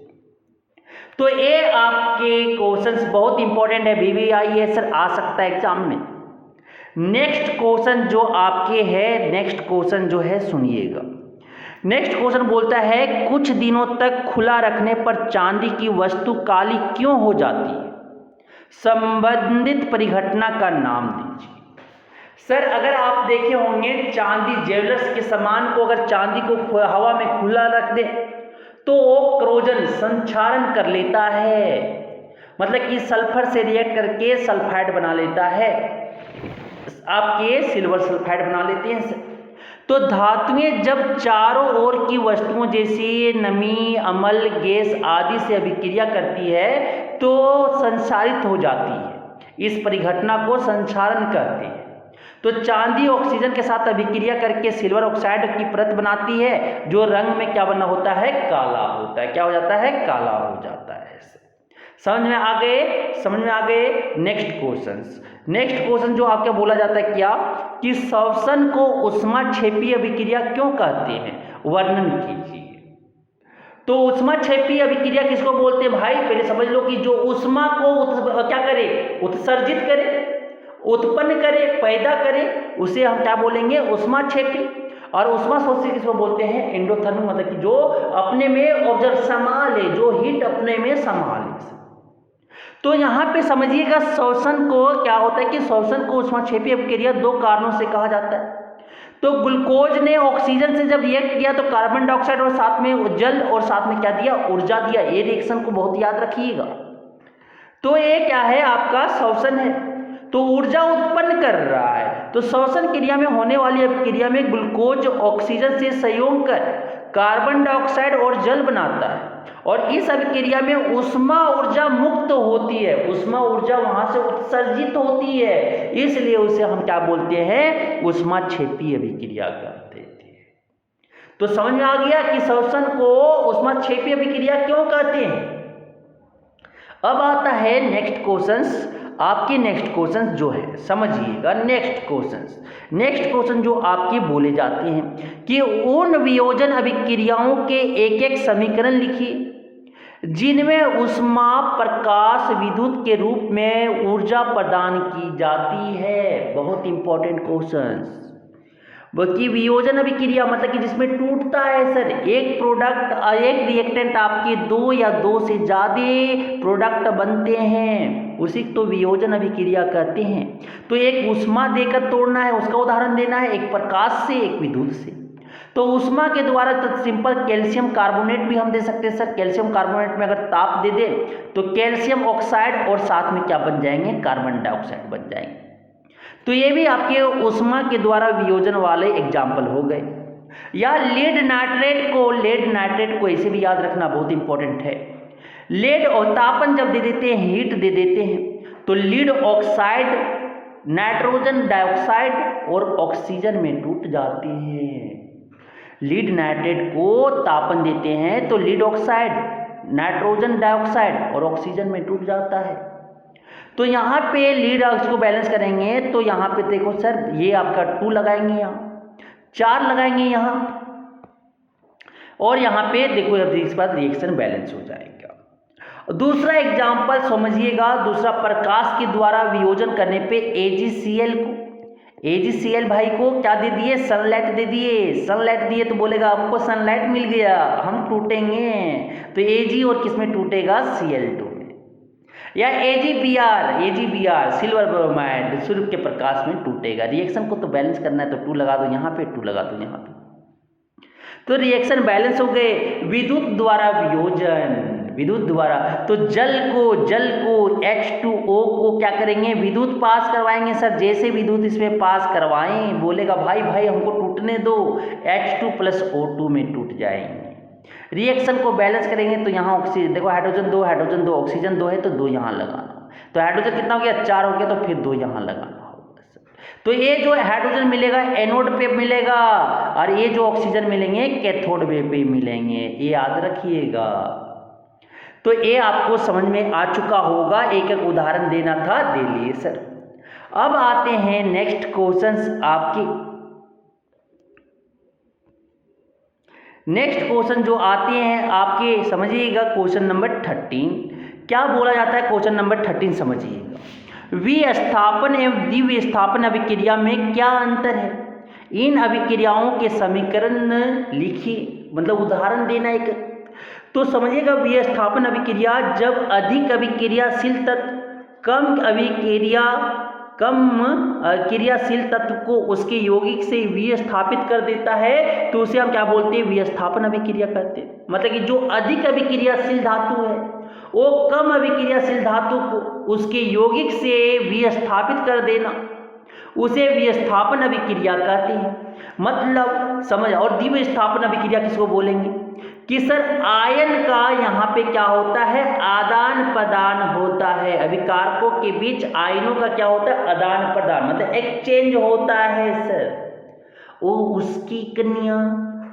तो ये आपके क्वेश्चंस बहुत इंपॉर्टेंट है, VVIS सर आ सकता है एग्जाम में। नेक्स्ट क्वेश्चन जो आपके है, नेक्स्ट क्वेश्चन जो है सुनिएगा। नेक्स्ट क्वेश्चन बोलता है, कुछ दिनों तक खुला रखने पर चांदी की वस्तु काली क्यों हो जाती है, संबंधित परिघटना का नाम दीजिए। सर अगर आप देखे होंगे, चांदी ज्वेलर्स के सामान को अगर चांदी को हवा में खुला रख दे तो वो क्रोजन संक्षारण कर लेता है, मतलब कि सल्फर से रिएक्ट करके सल्फाइड बना लेता है, आपके सिल्वर सल्फाइड बना लेते हैं। तो धातुएं जब चारों ओर की वस्तुओं जैसे नमी, अम्ल, गैस आदि से अभिक्रिया करती है तो संसारित हो जाती है, इस परिघटना को संक्षारण कहते हैं। तो चांदी ऑक्सीजन के साथ अभिक्रिया करके सिल्वर ऑक्साइड की परत बनाती है, जो रंग में क्या बना होता है, काला होता है। क्या हो जाता है, काला हो जाता है। समझ में आ गए, समझ में आ गए। नेक्स्ट क्वेश्चन जो आपका बोला जाता है क्या, कि श्वसन को ऊष्माक्षेपी अभिक्रिया क्यों कहते हैं, वर्णन कीजिए। तो ऊष्माक्षेपी अभिक्रिया किसको बोलते हैं भाई, पहले समझ लो कि जो ऊष्मा को क्या करे, उत्सर्जित करे, उत्पन्न करे, पैदा करे, उसे हम क्या बोलेंगे, ऊष्माक्षेपी। और ऊष्माशोषी किसको बोलते हैं, एंडोथर्मिक, मतलब कि जो अपने में ऑब्जर्व संभाले, जो हीट अपने में संभाले। तो यहाँ पे समझिएगा, श्वसन को क्या होता है कि श्वसन को ऊष्माक्षेपी अभिक्रिया दो कारणों से कहा जाता है। तो ग्लूकोज ने ऑक्सीजन से जब रिएक्ट किया तो कार्बन डाइऑक्साइड और साथ में जल और साथ में क्या दिया, ऊर्जा दिया। ये रिएक्शन को बहुत याद रखिएगा। तो ये क्या है, आपका श्वसन है, तो ऊर्जा उत्पन्न कर रहा है। तो श्वसन क्रिया में होने वाली अभिक्रिया में ग्लूकोज ऑक्सीजन से संयोग कर कार्बन डाइऑक्साइड और जल बनाता है, और इस अभिक्रिया में ऊष्मा ऊर्जा मुक्त होती है, ऊष्मा ऊर्जा वहां से उत्सर्जित होती है, इसलिए उसे हम क्या बोलते हैं, ऊष्माक्षेपी अभिक्रिया कहते थे। तो समझ में आ गया कि श्वसन को ऊष्माक्षेपी अभिक्रिया क्यों कहते हैं। अब आता है नेक्स्ट क्वेश्चन। आपके नेक्स्ट क्वेश्चन जो है समझिएगा, नेक्स्ट क्वेश्चन जो आपके बोले जाते हैं कि उन वियोजन अभिक्रियाओं के एक एक समीकरण लिखिए जिनमें ऊष्मा, प्रकाश, विद्युत के रूप में ऊर्जा प्रदान की जाती है। बहुत इंपॉर्टेंट क्वेश्चन। कि वियोजन अभिक्रिया मतलब कि जिसमें टूटता है सर एक प्रोडक्ट, एक रिएक्टेंट आपके दो या दो से ज़्यादा प्रोडक्ट बनते हैं, उसी तो वियोजन अभिक्रिया कहते हैं। तो एक ऊष्मा देकर तोड़ना है, उसका उदाहरण देना है, एक प्रकाश से एक विद्युत से। तो ऊष्मा के द्वारा तो सिंपल कैल्शियम कार्बोनेट भी हम दे सकते हैं सर। कैल्शियम कार्बोनेट में अगर ताप दे दे तो कैल्शियम ऑक्साइड और साथ में क्या बन जाएंगे, कार्बन डाइऑक्साइड बन जाएंगे। तो ये भी आपके ऊष्मा के द्वारा वियोजन वाले एग्जाम्पल हो गए। या लेड नाइट्रेट को ऐसे भी याद रखना बहुत इंपॉर्टेंट है। लेड और तापन जब दे देते हैं, हीट दे देते हैं, तो लीड ऑक्साइड नाइट्रोजन डाइऑक्साइड और ऑक्सीजन में टूट जाते हैं। लीड नाइट्रेट को तापन देते हैं तो लीड ऑक्साइड, नाइट्रोजन डाइऑक्साइड और ऑक्सीजन में टूट जाता है। तो यहाँ पे लीड को बैलेंस करेंगे तो यहाँ पे देखो सर ये आपका 2 लगाएंगे, यहाँ 4 लगाएंगे यहाँ, और यहाँ पे देखो अब इस बार रिएक्शन बैलेंस हो जाएगा। दूसरा एग्जाम्पल समझिएगा, दूसरा प्रकाश के द्वारा वियोजन करने पे AgCl भाई को क्या दे दिए, सनलाइट दे दिए। सनलाइट दिए तो बोलेगा आपको सनलाइट मिल गया, हम टूटेंगे। तो Ag और किस में टूटेगा, Cl2 में। या AgBr सिल्वर ब्रोमाइड सूर्य के प्रकाश में टूटेगा। रिएक्शन को तो बैलेंस करना है तो 2 लगा दो यहाँ पे, 2 लगा दो यहाँ पे, तो रिएक्शन बैलेंस हो गए। विद्युत द्वारा वियोजन, विद्युत द्वारा तो जल को H2O को क्या करेंगे, विद्युत पास करवाएंगे सर। जैसे विद्युत इसमें पास करवाएं बोलेगा भाई हमको टूटने दो, H2 + O2 में टूट जाएंगे। रिएक्शन को बैलेंस करेंगे तो यहाँ ऑक्सीजन देखो, हाइड्रोजन 2 ऑक्सीजन 2 है तो 2 यहाँ लगाना। तो हाइड्रोजन कितना हो गया, 4 हो गया, तो फिर 2 यहाँ लगाना होगा सर। तो ये जो हाइड्रोजन मिलेगा एनोड पे मिलेगा, और ये जो ऑक्सीजन मिलेंगे कैथोड पे मिलेंगे, ये याद रखिएगा। तो ये आपको समझ में आ चुका होगा, एक एक उदाहरण देना था, दे लिए सर। अब आते हैं नेक्स्ट क्वेश्चन आपकी। नेक्स्ट क्वेश्चन जो आते हैं आपके, समझिएगा क्वेश्चन नंबर 13 क्या बोला जाता है। क्वेश्चन नंबर 13 समझिएगा, विस्थापन एवं द्विविस्थापन अभिक्रिया में क्या अंतर है, इन अभिक्रियाओं के समीकरण लिखिए। मतलब उदाहरण देना एक। तो समझिएगा विस्थापन अभिक्रिया जब अधिक अभिक्रियाशील तत्व कम क्रियाशील तत्व को उसके यौगिक से विस्थापित कर देता है तो उसे हम क्या बोलते हैं, विस्थापन अभिक्रिया कहते हैं। मतलब कि जो अधिक अभिक्रियाशील धातु है वो कम अभिक्रियाशील धातु को उसके यौगिक से विस्थापित कर देना, उसे विस्थापन अभिक्रिया कहते हैं। मतलब समझ। और द्विविस्थापन अभिक्रिया किसको बोलेंगे कि सर आयन का यहाँ पे क्या होता है, आदान प्रदान होता है। अभिकारकों के बीच आयनों का क्या होता है, आदान प्रदान, मतलब एक्सचेंज होता है सर। वो उसकी कन्या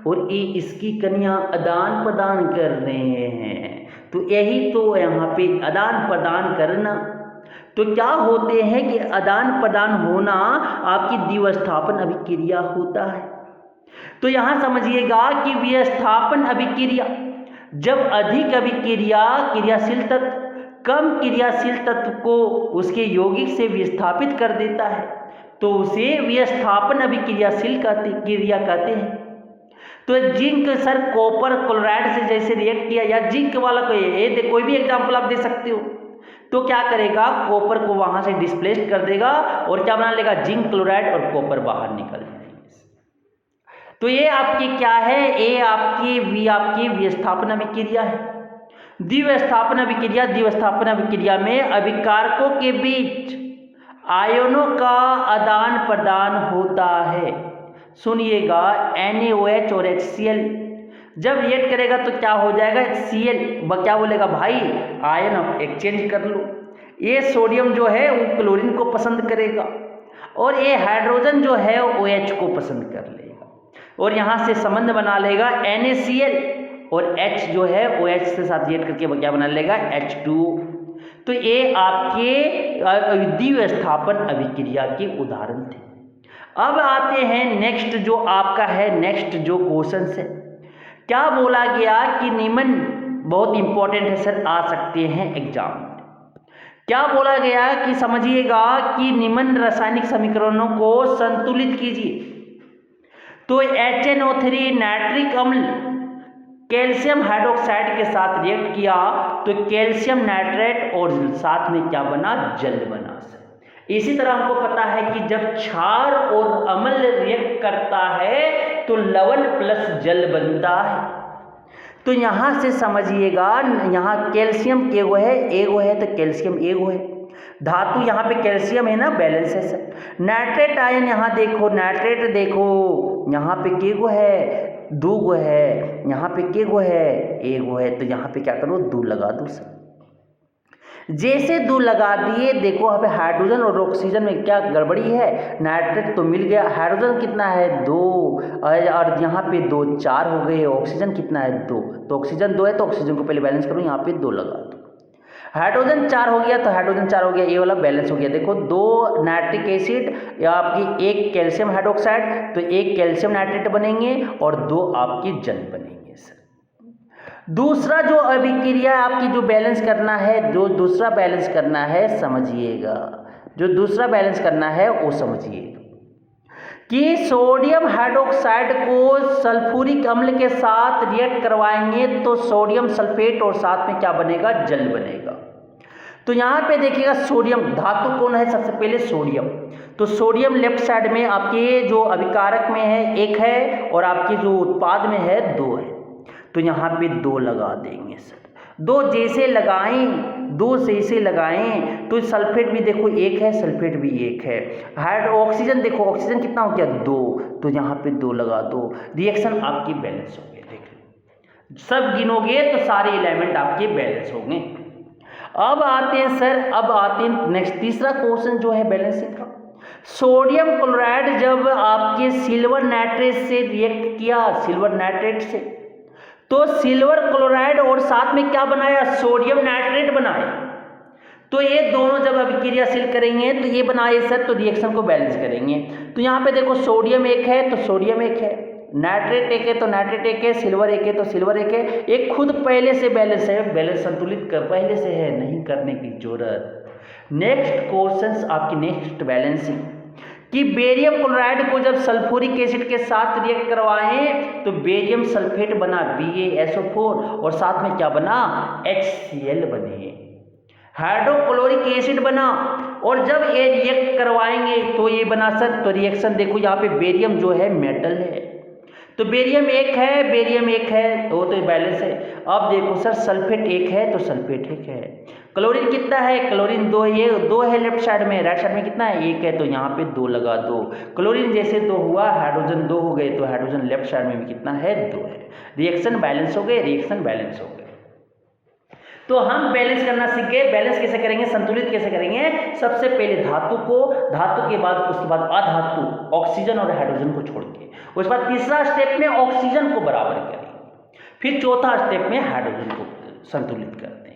और ये इसकी कन्या आदान प्रदान कर रहे हैं, तो यही तो यहाँ पे आदान प्रदान करना। तो क्या होते हैं कि आदान प्रदान होना आपकी द्विविस्थापन अभिक्रिया होता है। तो यहाँ समझिएगा कि विस्थापन अभिक्रिया जब अधिक क्रियाशील तत्व कम क्रियाशील तत्व को उसके यौगिक से विस्थापित कर देता है तो उसे विस्थापन अभिक्रियाशील क्रिया कहते हैं। तो जिंक सर कॉपर क्लोराइड से जैसे रिएक्ट किया, या जिंक वाला कोई भी एग्जाम्पल आप दे सकते हो, तो क्या करेगा, कॉपर को वहां से डिस्प्लेस कर देगा और क्या बना लेगा, जिंक क्लोराइड, और कॉपर बाहर निकल जाएगा। तो ये आपकी क्या है, ये आपकी विस्थापन अभिक्रिया है। द्विविस्थापन अभिक्रिया में अभिकारकों के बीच आयनों का आदान प्रदान होता है। सुनिएगा, NaOH और HCl जब रिएक्ट करेगा तो क्या हो जाएगा, Cl क्या बोलेगा, भाई आयन एक्सचेंज कर लो। ये सोडियम जो है वो क्लोरीन को पसंद करेगा और ये हाइड्रोजन जो है OH को पसंद कर लेगा और यहाँ से संबंध बना लेगा NaCl, और H जो है OH से साथ रिएक्ट करके क्या बना लेगा, H2। तो ये आपके द्विविस्थापन अभिक्रिया के उदाहरण थे। अब आते हैं नेक्स्ट जो आपका है, नेक्स्ट जो क्वेश्चन है, क्या बोला गया कि निम्न, बहुत इंपॉर्टेंट है सर, आ सकते हैं एग्जाम में। क्या बोला गया कि समझिएगा कि निम्न रासायनिक समीकरणों को संतुलित कीजिए। तो HNO3 नाइट्रिक अम्ल कैल्शियम हाइड्रोक्साइड के साथ रिएक्ट किया तो कैल्शियम नाइट्रेट और साथ में क्या बना, जल बना। इसी तरह हमको पता है कि जब क्षार और अम्ल रिएक्ट करता है तो लवण प्लस जल बनता है। तो यहाँ से समझिएगा, यहाँ कैल्शियम एगो है तो कैल्शियम एगो है, धातु यहाँ पे कैल्शियम है ना, बैलेंस है सर। नाइट्रेट आयन यहाँ देखो, नाइट्रेट देखो यहाँ पे केगो है, दो गो है, यहाँ पे केगो है, एगो है। तो यहाँ पे क्या करो, दो लगा दो सर। जैसे दो लगा दिए, देखो यहाँ पे हाइड्रोजन और ऑक्सीजन में क्या गड़बड़ी है, नाइट्रेट तो मिल गया, हाइड्रोजन कितना है 2 और यहाँ पे 2 4 हो गए, ऑक्सीजन कितना है 2, तो ऑक्सीजन 2 है तो ऑक्सीजन को पहले बैलेंस करो, यहाँ पे 2 लगा दो। हाइड्रोजन 4 हो गया तो हाइड्रोजन 4 हो गया, ये वाला बैलेंस हो गया। देखो 2 नाइट्रिक एसिड या आपकी 1 कैल्शियम हाइड्रोक्साइड, तो 1 कैल्शियम नाइट्रेट बनेंगे और 2 आपकी जल बनेंगे सर। दूसरा जो अभिक्रिया आपकी जो बैलेंस करना है, जो दूसरा बैलेंस करना है समझिएगा, जो दूसरा बैलेंस करना है वो समझिएगा कि सोडियम हाइड्रोक्साइड को सल्फ्यूरिक अम्ल के साथ रिएक्ट करवाएंगे तो सोडियम सल्फेट और साथ में क्या बनेगा, जल बनेगा। तो यहाँ पे देखिएगा सोडियम धातु कौन है, सबसे पहले सोडियम। तो सोडियम लेफ्ट साइड में आपके जो अभिकारक में है 1 है और आपके जो उत्पाद में है 2 है, तो यहाँ पे 2 लगा देंगे सर। 2 जैसे लगाएं, 2 से इसे लगाएं तो सल्फेट भी देखो 1 है, सल्फेट भी 1 है। ऑक्सीजन देखो, ऑक्सीजन कितना हो गया 2, तो यहाँ पे 2 लगा दो, रिएक्शन आपकी बैलेंस हो गई। देखिए सब गिनोगे तो सारे एलिमेंट आपके बैलेंस होंगे। अब आते हैं सर, अब आते हैं नेक्स्ट तीसरा क्वेश्चन जो है बैलेंसिंग का। सोडियम क्लोराइड जब आपके सिल्वर नाइट्रेट से रिएक्ट किया, सिल्वर नाइट्रेट से, तो सिल्वर क्लोराइड और साथ में क्या बनाया, सोडियम नाइट्रेट बनाया। तो ये दोनों जब अभिक्रियाशील करेंगे तो ये बनाए सर, तो रिएक्शन को बैलेंस करेंगे। तो यहाँ पे देखो सोडियम 1 है तो सोडियम 1 है, नाइट्रेट 1 है तो नाइट्रेट 1 है, सिल्वर 1 है तो सिल्वर 1 है। एक खुद पहले से बैलेंस है, बैलेंस संतुलित कर पहले से है, नहीं करने की जरूरत। नेक्स्ट क्वेश्चन आपकी नेक्स्ट बैलेंसिंग कि बेरियम क्लोराइड को जब सल्फ्यूरिक एसिड के साथ रिएक्ट करवाएं तो बेरियम सल्फेट बना BaSO4 और साथ में क्या बना, HCl बने, हाइड्रोक्लोरिक एसिड बना। और जब ये रिएक्ट करवाएंगे तो ये बना सर, तो रिएक्शन देखो यहाँ पे बेरियम जो है मेटल है, तो बेरियम 1 है, बेरियम 1 है, वो तो बैलेंस है। अब देखो सर सल्फेट 1 है तो सल्फेट 1 है, क्लोरीन कितना है, क्लोरीन 2, ये 2 है लेफ्ट साइड में, राइट साइड में कितना है 1 है, तो यहाँ पे 2 लगा दो। क्लोरीन जैसे 2 हुआ, हाइड्रोजन 2 हो गए, तो हाइड्रोजन लेफ्ट साइड में भी कितना है 2 है। रिएक्शन बैलेंस हो गए, रिएक्शन बैलेंस हो गए। तो हम बैलेंस करना सीख गए। बैलेंस कैसे करेंगे, संतुलित कैसे करेंगे, सबसे पहले धातु को, धातु के बाद उसके बाद अधातु ऑक्सीजन और हाइड्रोजन को छोड़ के, उसके बाद तीसरा स्टेप में ऑक्सीजन को बराबर करेंगे, फिर चौथा स्टेप में हाइड्रोजन को संतुलित करते हैं।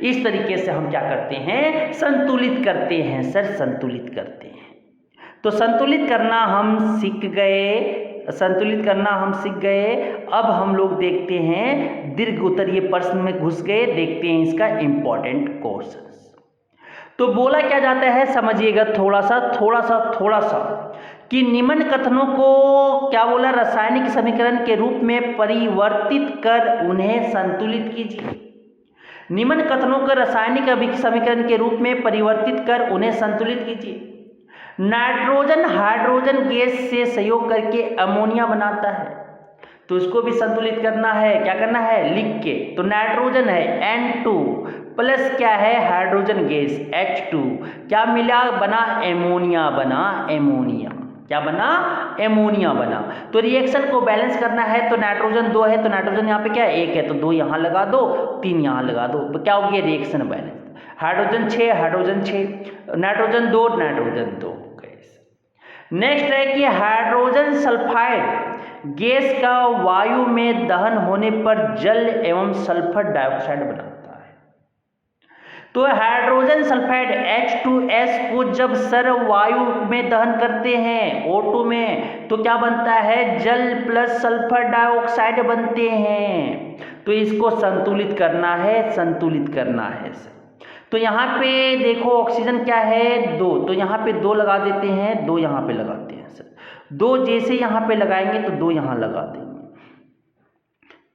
इस तरीके से हम क्या करते हैं, संतुलित करते हैं सर, संतुलित करते हैं। तो संतुलित करना हम सीख गए, संतुलित करना हम सीख गए। अब हम लोग देखते हैं दीर्घ उत्तरीय प्रश्न में घुस गए, देखते हैं इसका इंपॉर्टेंट क्वेश्चन। तो बोला क्या जाता है समझिएगा थोड़ा सा कि निम्न कथनों को क्या बोला, रासायनिक समीकरण के रूप में परिवर्तित कर उन्हें संतुलित कीजिए। निम्न कथनों को रासायनिक समीकरण के रूप में परिवर्तित कर उन्हें संतुलित कीजिए। नाइट्रोजन हाइड्रोजन गैस से संयोग करके अमोनिया बनाता है, तो इसको भी संतुलित करना है। क्या करना है, लिख के, तो नाइट्रोजन है N2 प्लस क्या है हाइड्रोजन गैस H2, क्या मिला, बना एमोनिया, बना एमोनिया, क्या बना, एमोनिया बना। तो रिएक्शन को बैलेंस करना है, तो नाइट्रोजन 2 है तो नाइट्रोजन यहाँ पे क्या है 1 है, तो 2 यहाँ लगा दो, 3 यहाँ लगा दो, तो क्या हो गया reaction balance. Hydrogen 6, hydrogen 6, nitrogen 2, nitrogen 2। Next है कि हाइड्रोजन सल्फाइड गैस का वायु में दहन होने पर जल एवं सल्फर डाइऑक्साइड बनाता है। तो हाइड्रोजन सल्फाइड H2S को जब सर वायु में दहन करते हैं O2 में, तो क्या बनता है, जल प्लस सल्फर डाइऑक्साइड बनते हैं। तो इसको संतुलित करना है, संतुलित करना है। तो यहाँ पे देखो ऑक्सीजन क्या है 2, तो यहाँ पे 2 लगा देते हैं, 2 यहाँ पे लगाते हैं सर। दो जैसे यहाँ पे लगाएंगे तो दो यहाँ लगा देंगे,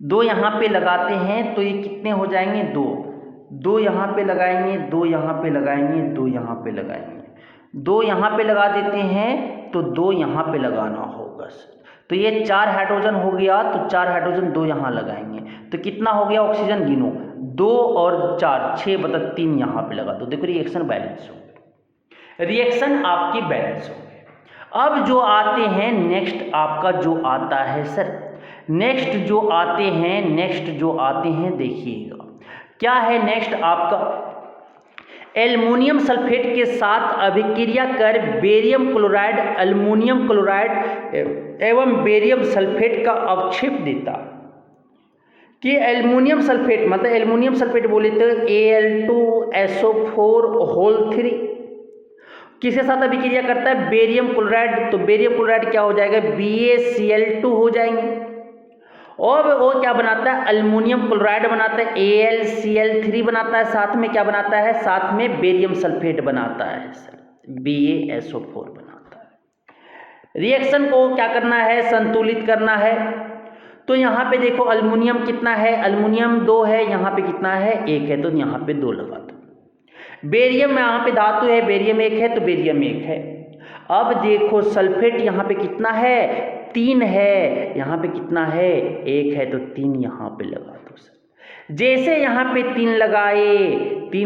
दो यहाँ पे लगाते हैं तो ये कितने हो जाएंगे, दो, दो यहाँ पे लगाएंगे, दो यहाँ पे लगाएंगे, दो यहाँ पे लगाएंगे, दो यहाँ पे लगा देते हैं तो दो यहाँ पे लगाना होगा सर। तो ये 4 हाइड्रोजन हो गया, तो 4 हाइड्रोजन दो यहाँ लगाएंगे तो कितना हो गया ऑक्सीजन, गिनो, 2 और 4 6/3 यहाँ पे लगा दो। देखो रिएक्शन बैलेंस हो गया, रिएक्शन आपकी बैलेंस हो गई। अब जो आते हैं नेक्स्ट आपका जो आता है सर, नेक्स्ट जो आते हैं देखिएगा क्या है नेक्स्ट आपका, एल्युमिनियम सल्फेट के साथ अभिक्रिया कर बेरियम क्लोराइड अल्युमिनियम क्लोराइड एवं बेरियम सल्फेट का अवक्षेप देता। कि एल्युमिनियम सल्फेट मतलब एल्युमिनियम सल्फेट बोले तो Al2SO4 किसके साथ अभिक्रिया करता है, बेरियम क्लोराइड। तो बेरियम क्लोराइड क्या हो जाएगा, BaCl2 हो जाएंगे, और वो क्या बनाता है, अल्युमिनियम क्लोराइड बनाता है, AlCl3 बनाता है, साथ में क्या बनाता है, साथ में बेरियम सल्फेट बनाता है सर, BaSO4 बनाता है। रिएक्शन को क्या करना है, संतुलित करना है। तो यहाँ पे देखो अल्युमिनियम कितना है, अल्युमिनियम 2 है, यहाँ पे कितना है, 1 है, तो यहाँ पे 2 लगा दो। बेरियम में यहाँ पे धातु है, बेरियम 1 है तो बेरियम 1 है। अब देखो सल्फेट यहाँ पे कितना है, 3 है, यहाँ पे कितना है, 1 है, तो 3 यहाँ पे लगा दो सर। जैसे यहाँ पे 3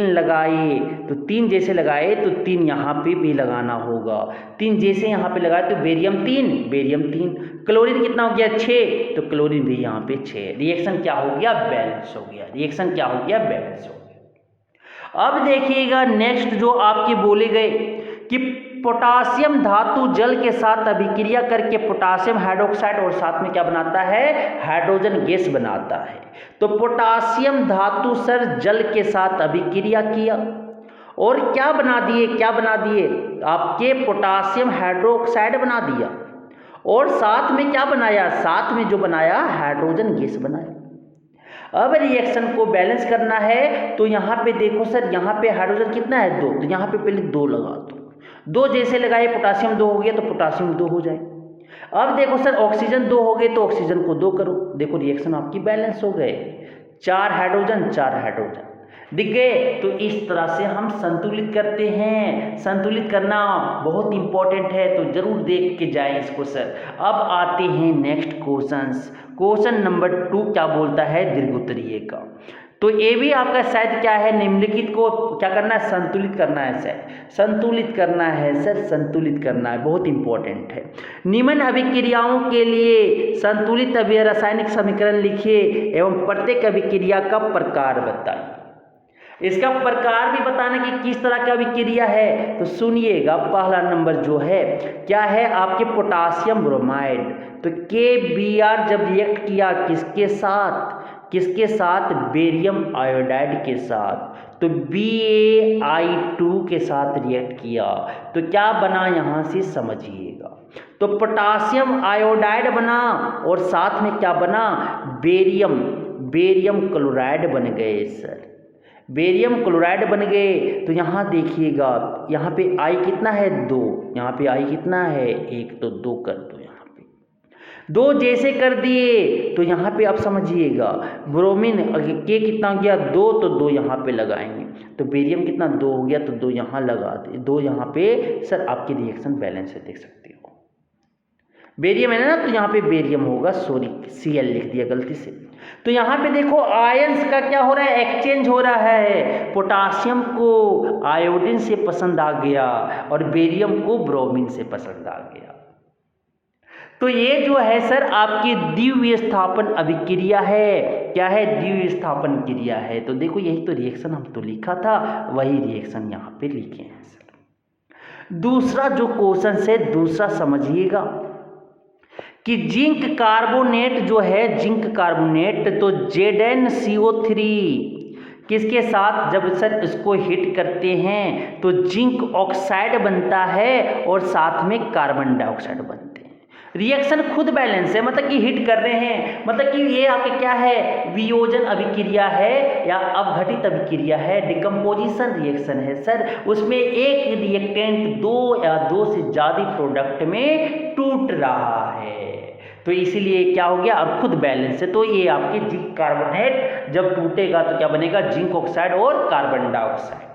लगाए तो 3 जैसे लगाए तो 3 यहाँ पे भी लगाना होगा। 3 जैसे यहाँ पे लगाए तो बेरियम 3, क्लोरीन कितना हो गया, 6, तो क्लोरीन भी यहाँ पे 6। रिएक्शन क्या हो गया, बैलेंस हो गया, रिएक्शन क्या हो गया, बैलेंस हो गया। अब देखिएगा नेक्स्ट जो आपके बोले गए कि पोटासियम धातु जल के साथ अभिक्रिया करके पोटासियम हाइड्रोक्साइड और साथ में क्या बनाता है, हाइड्रोजन गैस बनाता है। तो पोटासियम धातु सर जल के साथ अभिक्रिया किया और क्या बना दिए आपके पोटासियम हाइड्रोक्साइड बना दिया, और साथ में क्या बनाया, साथ में जो बनाया हाइड्रोजन गैस बनाया। अब रिएक्शन को बैलेंस करना है तो यहाँ पे देखो सर, यहाँ पे हाइड्रोजन कितना है, 2, तो यहाँ पे पहले 2 लगा दो, 2 जैसे लगाए पोटासियम 2 हो गया तो पोटासियम 2 हो जाए। अब देखो सर ऑक्सीजन 2 हो गए तो ऑक्सीजन को 2 करो, देखो रिएक्शन आपकी बैलेंस हो गए, 4 हाइड्रोजन दिख गए। तो इस तरह से हम संतुलित करते हैं। संतुलित करना बहुत इंपॉर्टेंट है, तो जरूर देख के जाएं इसको सर। अब आते हैं नेक्स्ट क्वेश्चन नंबर 2 क्या बोलता है, दीर्घोत्तरीय का। तो ये भी आपका शायद क्या है, निम्नलिखित को क्या करना है, संतुलित करना है सर, संतुलित करना है सर, संतुलित करना है, बहुत इंपॉर्टेंट है। निम्न अभिक्रियाओं के लिए संतुलित रासायनिक समीकरण लिखिए एवं प्रत्येक अभिक्रिया का प्रकार बताइए। इसका प्रकार भी बताना कि किस तरह का अभिक्रिया है, तो सुनिएगा। पहला नंबर जो है क्या है आपके पोटासियम ब्रोमाइड। तो KBr जब रिएक्ट किया किसके साथ, बेरियम आयोडाइड के साथ, तो BaI2 के साथ रिएक्ट किया तो क्या बना, यहाँ से समझिएगा। तो पोटासियम आयोडाइड बना और साथ में क्या बना, बेरियम क्लोराइड बन गए सर, बेरियम क्लोराइड बन गए। तो यहाँ देखिएगा, यहाँ पे I कितना है, 2, यहाँ पे I कितना है, 1, तो 2 कर दो, यहाँ पे 2 जैसे कर दिए तो यहाँ पे आप समझिएगा ब्रोमीन K कितना हो गया, 2, तो 2 यहाँ पे लगाएंगे, तो बेरियम कितना 2 हो गया, तो 2 यहाँ लगा दे, 2 यहाँ पे सर आपकी रिएक्शन बैलेंस है, देख सकते हो। बेरियम है ना, तो यहाँ पे बेरियम होगा, सॉरी Cl लिख दिया गलती से। तो यहाँ पे देखो आयंस का क्या हो रहा है, एक्सचेंज हो रहा है। पोटासियम को आयोडीन से पसंद आ गया और बेरियम को ब्रोमीन से पसंद आ गया। तो ये जो है सर आपकी द्विविस्थापन अभिक्रिया है। क्या है, द्विविस्थापन क्रिया है। तो देखो यही तो रिएक्शन हम तो लिखा था, वही रिएक्शन यहाँ पे लिखे हैं सर। दूसरा जो क्वेश्चन है, दूसरा समझिएगा कि जिंक कार्बोनेट जो है, जिंक कार्बोनेट, तो ZnCO3 किसके साथ जब सर इसको हिट करते हैं तो जिंक ऑक्साइड बनता है और साथ में कार्बन डाइऑक्साइड बनते हैं। रिएक्शन खुद बैलेंस है, मतलब कि हिट कर रहे हैं, मतलब कि ये आपके क्या है, वियोजन अभिक्रिया है या अपघटित अभिक्रिया है, डिकम्पोजिशन रिएक्शन है सर। उसमें एक रिएक्टेंट 2 या 2 से ज़्यादा प्रोडक्ट में टूट रहा है, तो इसीलिए क्या हो गया, और खुद बैलेंस है। तो ये आपके जिंक कार्बोनेट जब टूटेगा तो क्या बनेगा, जिंक ऑक्साइड और कार्बन डाइऑक्साइड।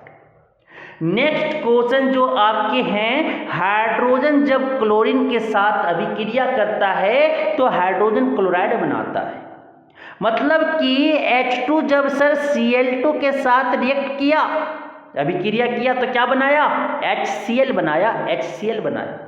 नेक्स्ट क्वेश्चन जो आपके हैं, हाइड्रोजन जब क्लोरीन के साथ अभिक्रिया करता है तो हाइड्रोजन क्लोराइड बनाता है। मतलब कि H2 जब सर Cl2 के साथ रिएक्ट किया, अभिक्रिया किया तो क्या बनाया, HCl बनाया, HCl बनाया।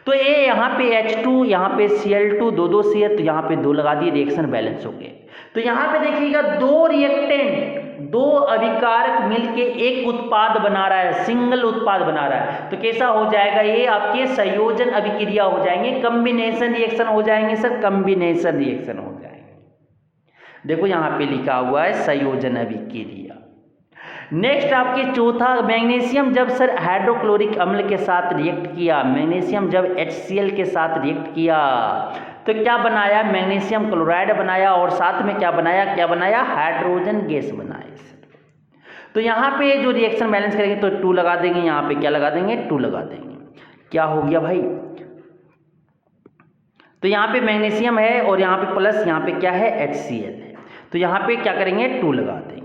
तो ये यहाँ पे H2, यहाँ पे Cl2, दो Cl, तो यहाँ पे 2 लगा दिए, रिएक्शन बैलेंस हो गए। तो यहाँ पे देखिएगा 2 रिएक्टेंट, 2 अभिकारक मिलके एक उत्पाद बना रहा है, सिंगल उत्पाद बना रहा है। तो कैसा हो जाएगा, ये आपके संयोजन अभिक्रिया हो जाएंगे, कॉम्बिनेशन रिएक्शन हो जाएंगे सर, कॉम्बिनेशन रिएक्शन हो जाएंगे। देखो यहाँ पे लिखा हुआ है संयोजन अभिक्रिया। नेक्स्ट आपके चौथा, मैग्नीशियम जब सर हाइड्रोक्लोरिक अम्ल के साथ रिएक्ट किया, मैग्नीशियम जब HCl के साथ रिएक्ट किया तो क्या बनाया, मैग्नीशियम क्लोराइड बनाया, और साथ में क्या बनाया, हाइड्रोजन गैस बनाया। तो यहाँ पे जो रिएक्शन बैलेंस करेंगे तो 2 लगा देंगे, यहाँ पे क्या लगा देंगे, 2 लगा देंगे। क्या हो गया भाई, तो यहाँ पे मैग्नीशियम है और यहाँ पे प्लस, यहाँ पे क्या है, HCl है। तो यहाँ पे क्या करेंगे, 2 लगा देंगे।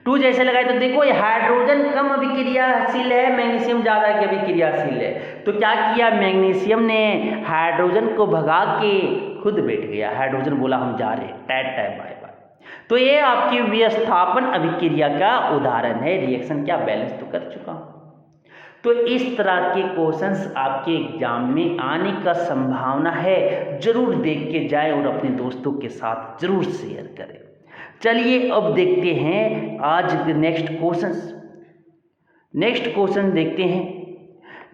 2 जैसे लगाए तो देखो ये हाइड्रोजन कम अभिक्रियाशील है, मैग्नीशियम ज़्यादा अभिक्रियाशील है। तो क्या किया, मैग्नीशियम ने हाइड्रोजन को भगा के खुद बैठ गया, हाइड्रोजन बोला हम जा रहे, टाइट टाइप बाय बाय। तो ये आपकी विस्थापन अभिक्रिया का उदाहरण है। रिएक्शन क्या बैलेंस तो कर चुका हूँ। तो इस तरह के क्वेश्चंस आपके एग्जाम में आने का संभावना है, जरूर देख के जाएं और अपने दोस्तों के साथ जरूर शेयर करें। चलिए अब देखते हैं आज के नेक्स्ट क्वेश्चन देखते हैं।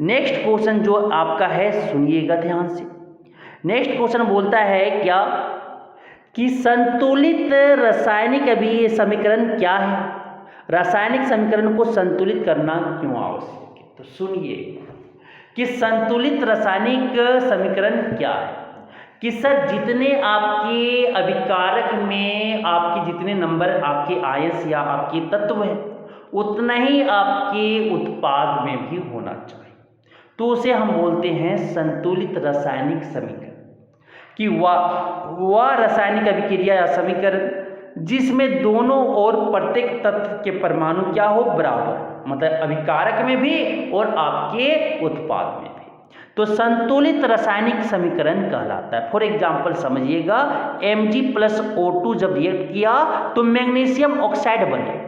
नेक्स्ट क्वेश्चन जो आपका है, सुनिएगा ध्यान से। नेक्स्ट क्वेश्चन बोलता है क्या कि संतुलित रासायनिक समीकरण क्या है, रासायनिक समीकरण को संतुलित करना क्यों आवश्यक है। तो सुनिए कि संतुलित रासायनिक समीकरण क्या है, कि सर जितने आपके अभिकारक में आपके जितने नंबर आपके आयंस या आपके तत्व हैं उतना ही आपके उत्पाद में भी होना चाहिए। तो उसे हम बोलते हैं संतुलित रासायनिक समीकरण, कि वह रासायनिक अभिक्रिया या समीकरण जिसमें दोनों और प्रत्येक तत्व के परमाणु क्या हो, बराबर, मतलब अभिकारक में भी और आपके उत्पाद में भी। तो संतुलित रासायनिक समीकरण कहलाता है। फॉर एग्जाम्पल समझिएगा, Mg+O2 जब रिएक्ट किया तो मैग्नीशियम ऑक्साइड बने।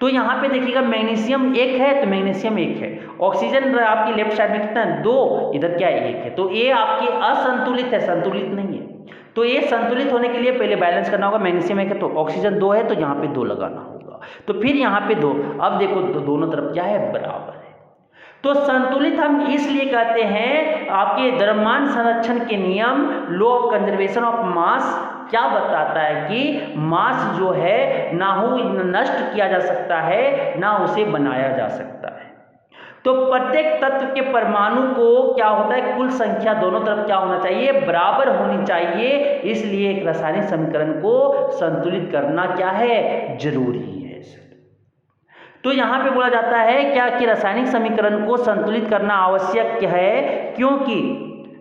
तो यहाँ पे देखिएगा मैग्नीशियम 1 है तो मैग्नीशियम 1 है, ऑक्सीजन आपकी लेफ्ट साइड में कितना है, 2, इधर क्या है, 1 है। तो ये आपके असंतुलित है, संतुलित नहीं है। तो ये संतुलित होने के लिए पहले बैलेंस करना होगा, मैग्नीशियम 1 है तो ऑक्सीजन 2 है तो यहाँ पे 2 लगाना होगा, तो फिर यहाँ पे 2। अब देखो दोनों तरफ क्या है, बराबर है। तो संतुलित हम इसलिए कहते हैं, आपके द्रव्यमान संरक्षण के नियम, law of conservation of mass क्या बताता है कि मास जो है ना हो नष्ट किया जा सकता है ना उसे बनाया जा सकता है। तो प्रत्येक तत्व के परमाणु को क्या होता है, कुल संख्या दोनों तरफ क्या होना चाहिए, बराबर होनी चाहिए। इसलिए एक रासायनिक समीकरण को संतुलित करना क्या है, जरूरी है। तो यहाँ पे बोला जाता है क्या कि रासायनिक समीकरण को संतुलित करना आवश्यक है, क्योंकि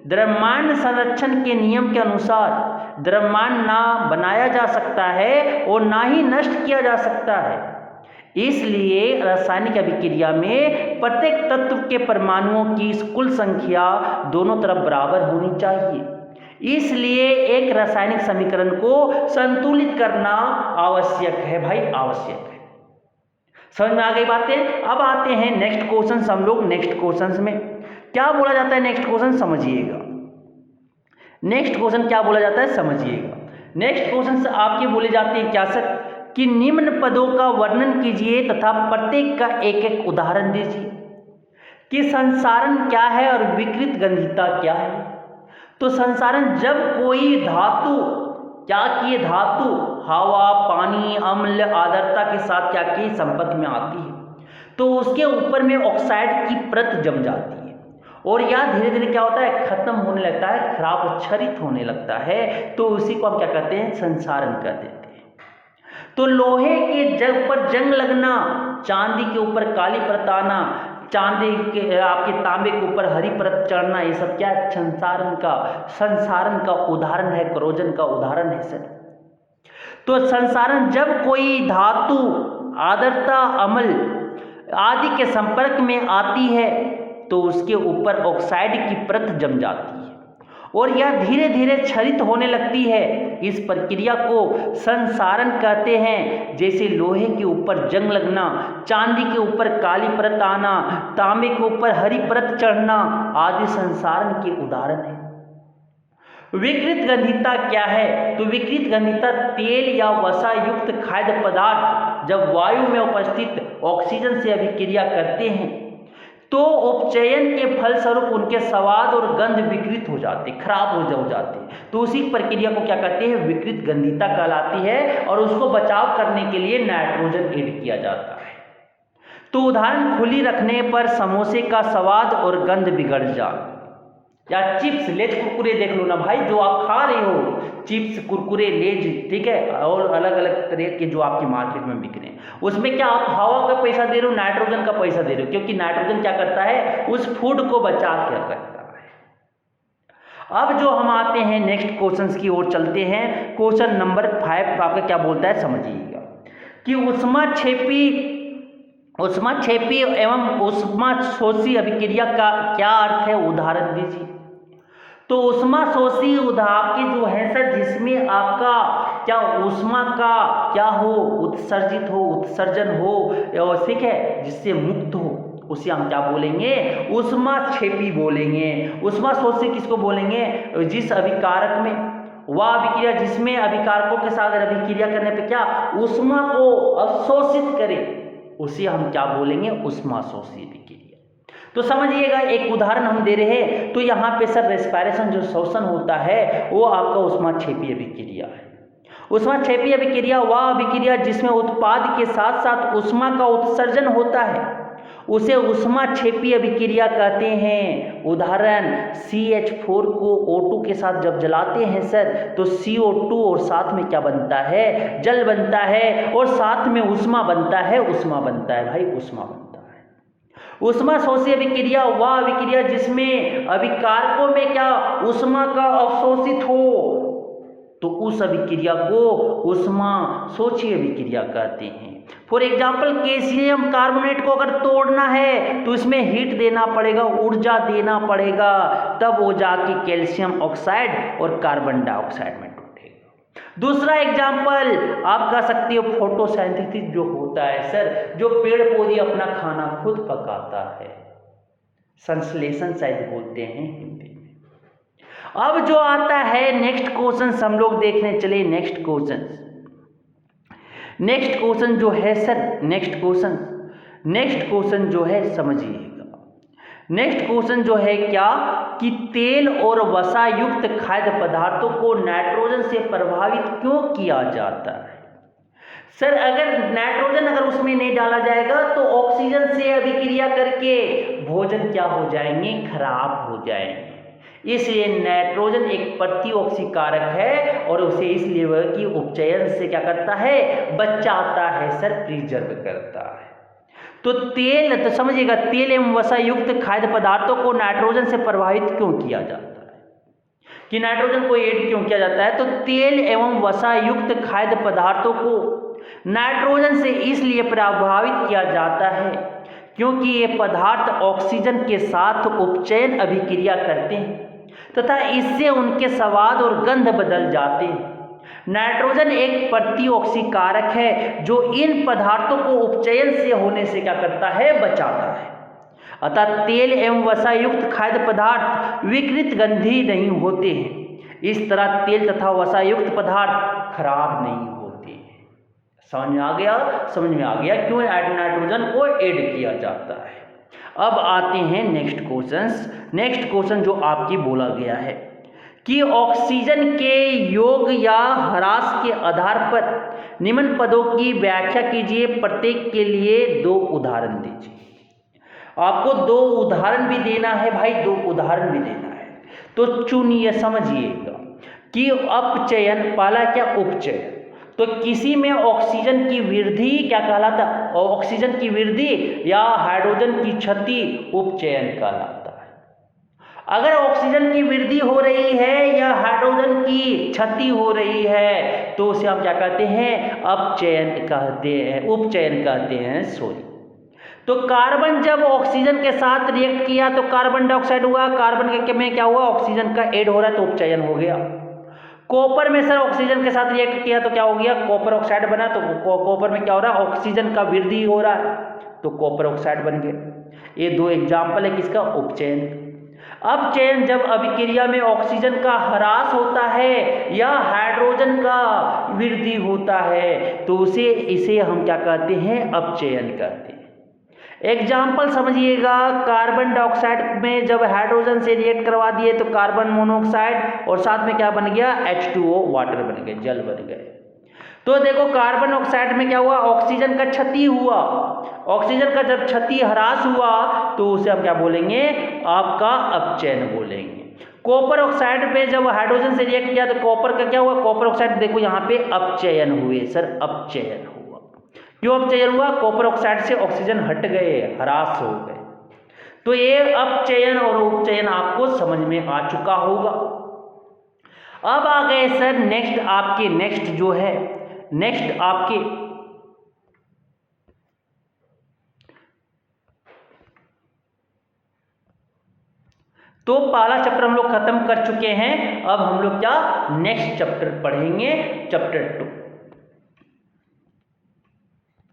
द्रव्यमान संरक्षण के नियम के अनुसार द्रव्यमान ना बनाया जा सकता है और ना ही नष्ट किया जा सकता है। इसलिए रासायनिक अभिक्रिया में प्रत्येक तत्व के परमाणुओं की कुल संख्या दोनों तरफ बराबर होनी चाहिए। इसलिए एक रासायनिक समीकरण को संतुलित करना आवश्यक है भाई, आवश्यक है। समझ में आ गई बातें। अब आते हैं नेक्स्ट क्वेश्चन, हम लोग नेक्स्ट क्वेश्चन में क्या बोला जाता है, नेक्स्ट क्वेश्चन समझिएगा। नेक्स्ट क्वेश्चन क्या बोला जाता है समझिएगा। नेक्स्ट क्वेश्चन आपके बोले जाते हैं क्या सर, कि निम्न पदों का वर्णन कीजिए तथा प्रत्येक का एक एक उदाहरण दीजिए, कि संसारण क्या है और विकृत गंधिता क्या है। तो संसारण जब कोई धातु क्या किए, धातु हवा, पानी, अम्ल, आर्द्रता के साथ क्या की संपर्क में आती है तो उसके ऊपर में ऑक्साइड की परत जम जाती है और यह धीरे धीरे क्या होता है, खत्म होने लगता है, खराब क्षरित होने लगता है। तो उसी को हम क्या कहते हैं, संसारण कर देते हैं। तो लोहे के जंग पर जंग लगना, चांदी के ऊपर काली परत आना, चांदी के आपके तांबे के ऊपर हरी परत चढ़ना, ये सब क्या है? संसारण का उदाहरण है, करोजन का उदाहरण है सर। तो संसारण, जब कोई धातु आर्द्रता, अम्ल आदि के संपर्क में आती है तो उसके ऊपर ऑक्साइड की परत जम जाती है और यह धीरे धीरे क्षरित होने लगती है। इस प्रक्रिया को संसारण कहते हैं। जैसे लोहे के ऊपर जंग लगना, चांदी के ऊपर काली परत आना, तांबे के ऊपर हरी परत चढ़ना आदि संसारण के उदाहरण हैं। विकृत गंधिता क्या है? तो विकृत गंधिता तेल या वसा युक्त खाद्य पदार्थ जब वायु में उपस्थित ऑक्सीजन से अभिक्रिया करते हैं तो उपचयन के फलस्वरूप उनके स्वाद और गंध विकृत हो जाते, खराब हो जाते। तो उसी प्रक्रिया को क्या कहते हैं? विकृत गंधिता कहलाती है और उसको बचाव करने के लिए नाइट्रोजन ऐड किया जाता है। तो उदाहरण, खुली रखने पर समोसे का स्वाद और गंध बिगड़ जाए, या चिप्स, लेज, कुरकुरे देख लो ना भाई, जो आप खा रहे हो, चिप्स, कुरकुरे, लेज, ठीक है, और अलग अलग तरह के जो आपके मार्केट में बिक रहे हैं, उसमें क्या आप हवा का पैसा दे रहे हो, नाइट्रोजन का पैसा दे रहे हो, क्योंकि नाइट्रोजन क्या करता है? उस फूड को बचा के रखता है। अब जो हम आते हैं नेक्स्ट क्वेश्चंस की ओर चलते हैं। क्वेश्चन नंबर 5 आपका क्या बोलता है, समझिएगा कि ऊष्माक्षेपी एवं ऊष्माशोषी अभिक्रिया का क्या अर्थ है? उदाहरण दीजिए। तो ऊष्माशोषी आपके जो है सर, जिसमें आपका क्या ऊष्मा का क्या हो, उत्सर्जित हो, उत्सर्जन हो, और ठीक है, जिससे मुक्त हो, उसे हम क्या बोलेंगे? ऊष्माक्षेपी बोलेंगे। ऊष्माशोषी किसको बोलेंगे? जिस अभिकारक में वह अभिक्रिया जिसमें अभिकारकों के साथ अभिक्रिया करने पे क्या ऊष्मा को अवशोषित करे, उसे हम क्या बोलेंगे? ऊष्माशोषी अभिक्रिया। तो समझिएगा, एक उदाहरण हम दे रहे हैं। तो यहाँ पे सर रेस्पिरेशन, जो श्वसन होता है, वो आपका ऊष्माक्षेपी अभिक्रिया है। ऊष्माक्षेपी अभिक्रिया वह अभिक्रिया जिसमें उत्पाद के साथ साथ ऊष्मा का उत्सर्जन होता है, उसे ऊष्माक्षेपी अभिक्रिया कहते हैं। उदाहरण, CH4 को O2 के साथ जब जलाते हैं सर, तो CO2 और साथ में क्या बनता है? जल बनता है, और साथ में ऊष्मा बनता है, ऊष्मा बनता है भाई, ऊष्मा बनता है। ऊष्माशोषी अभिक्रिया वह अभिक्रिया जिसमें अभिकारकों में क्या ऊष्मा का अवशोषित हो, तो उस अभिक्रिया को ऊष्माशोषी अभिक्रिया कहते हैं। फॉर एग्जाम्पल, कैल्शियम कार्बोनेट को अगर तोड़ना है तो इसमें हीट देना पड़ेगा, ऊर्जा देना पड़ेगा, तब वो जाके कैल्शियम ऑक्साइड और कार्बन डाइऑक्साइड में टूटेगा। दूसरा एग्जाम्पल आप कह सकते हो फोटोसिंथेसिस जो होता है सर, जो पेड़ पौधे अपना खाना खुद पकाता है, संश्लेषण शायद बोलते हैं हिंदी में। अब जो आता है नेक्स्ट क्वेश्चन, हम लोग देखने चले नेक्स्ट क्वेश्चन जो है सर, नेक्स्ट क्वेश्चन जो है समझिएगा। नेक्स्ट क्वेश्चन जो है क्या कि तेल और वसा युक्त खाद्य पदार्थों को नाइट्रोजन से प्रभावित क्यों किया जाता है? सर, अगर नाइट्रोजन अगर उसमें नहीं डाला जाएगा तो ऑक्सीजन से अभिक्रिया करके भोजन क्या हो जाएंगे? खराब हो जाएंगे। इसलिए नाइट्रोजन एक प्रतिऑक्सीकारक है और उसे इसलिए वह कि उपचयन से क्या करता है? बचाता है सर, प्रिजर्व करता है। तो तेल, तो समझिएगा, तेल एवं वसा युक्त खाद्य पदार्थों को नाइट्रोजन से प्रभावित क्यों किया जाता है, कि नाइट्रोजन को ऐड क्यों किया जाता है? तो तेल एवं वसा युक्त खाद्य पदार्थों को नाइट्रोजन से इसलिए प्रभावित किया जाता है क्योंकि ये पदार्थ ऑक्सीजन के साथ उपचयन अभिक्रिया करते हैं तथा इससे उनके स्वाद और गंध बदल जाते हैं। नाइट्रोजन एक प्रतिऑक्सीकारक है जो इन पदार्थों को उपचयन से होने से क्या करता है? बचाता है। अतः तेल एवं वसा युक्त खाद्य पदार्थ विकृत गंधी नहीं होते हैं। इस तरह तेल तथा वसा युक्त पदार्थ खराब नहीं होते हैं। समझ में आ गया क्यों नाइट्रोजन को ऐड किया जाता है। अब आते हैं नेक्स्ट क्वेश्चन जो आपकी बोला गया है कि ऑक्सीजन के योग या ह्रास के आधार पर निम्न पदों की व्याख्या कीजिए। प्रत्येक के लिए 2 उदाहरण दीजिए। आपको 2 उदाहरण भी देना है भाई, 2 उदाहरण भी देना है। तो चुनिए, समझिएगा कि अपचयन, पहला क्या? उपचयन। तो किसी में ऑक्सीजन की वृद्धि क्या कहलाता है? ऑक्सीजन की वृद्धि या हाइड्रोजन की क्षति उपचयन कहलाता है। अगर ऑक्सीजन की वृद्धि हो रही है या हाइड्रोजन की क्षति हो रही है तो उसे हम क्या कहते हैं? अपचयन कहते हैं, उपचयन कहते हैं, सॉरी। तो कार्बन जब ऑक्सीजन के साथ रिएक्ट किया तो कार्बन डाइऑक्साइड हुआ, कार्बन के में क्या हुआ? ऑक्सीजन का ऐड हो रहा है तो उपचयन हो गया। कॉपर में सर ऑक्सीजन के साथ रिएक्ट किया तो क्या हो गया? कॉपर ऑक्साइड बना। तो कॉपर में क्या हो रहा है? ऑक्सीजन का वृद्धि हो रहा है तो कॉपर ऑक्साइड बन गया। ये दो एग्जाम्पल है किसका? उपचयन। अपचयन जब अभिक्रिया में ऑक्सीजन का ह्रास होता है या हाइड्रोजन का वृद्धि होता है तो इसे हम क्या कहते हैं? अपचयन कहते हैं। एग्जाम्पल समझिएगा, कार्बन डाइऑक्साइड में जब हाइड्रोजन से रिएक्ट करवा दिए तो कार्बन मोनोऑक्साइड और साथ में क्या बन गया? H2O, वाटर बन गए, जल बन गए। तो देखो कार्बन ऑक्साइड में क्या हुआ? ऑक्सीजन का क्षति हुआ। ऑक्सीजन का जब क्षति ह्रास हुआ तो उसे हम क्या बोलेंगे? आपका अपचयन बोलेंगे। कॉपर ऑक्साइड पे जब हाइड्रोजन से रिएक्ट किया तो कॉपर का क्या हुआ? कॉपर ऑक्साइड देखो यहाँ पे अपचयन हुए सर, अपचयन हुआ। क्यों अपचयन हुआ? कॉपर ऑक्साइड से ऑक्सीजन हट गए, ह्रास हो गए। तो ये अपचयन और उपचयन आपको समझ में आ चुका होगा। अब आ गए सर नेक्स्ट जो है, नेक्स्ट आपके तो पहला चैप्टर हम लोग खत्म कर चुके हैं। अब हम लोग क्या नेक्स्ट चैप्टर पढ़ेंगे? चैप्टर 2।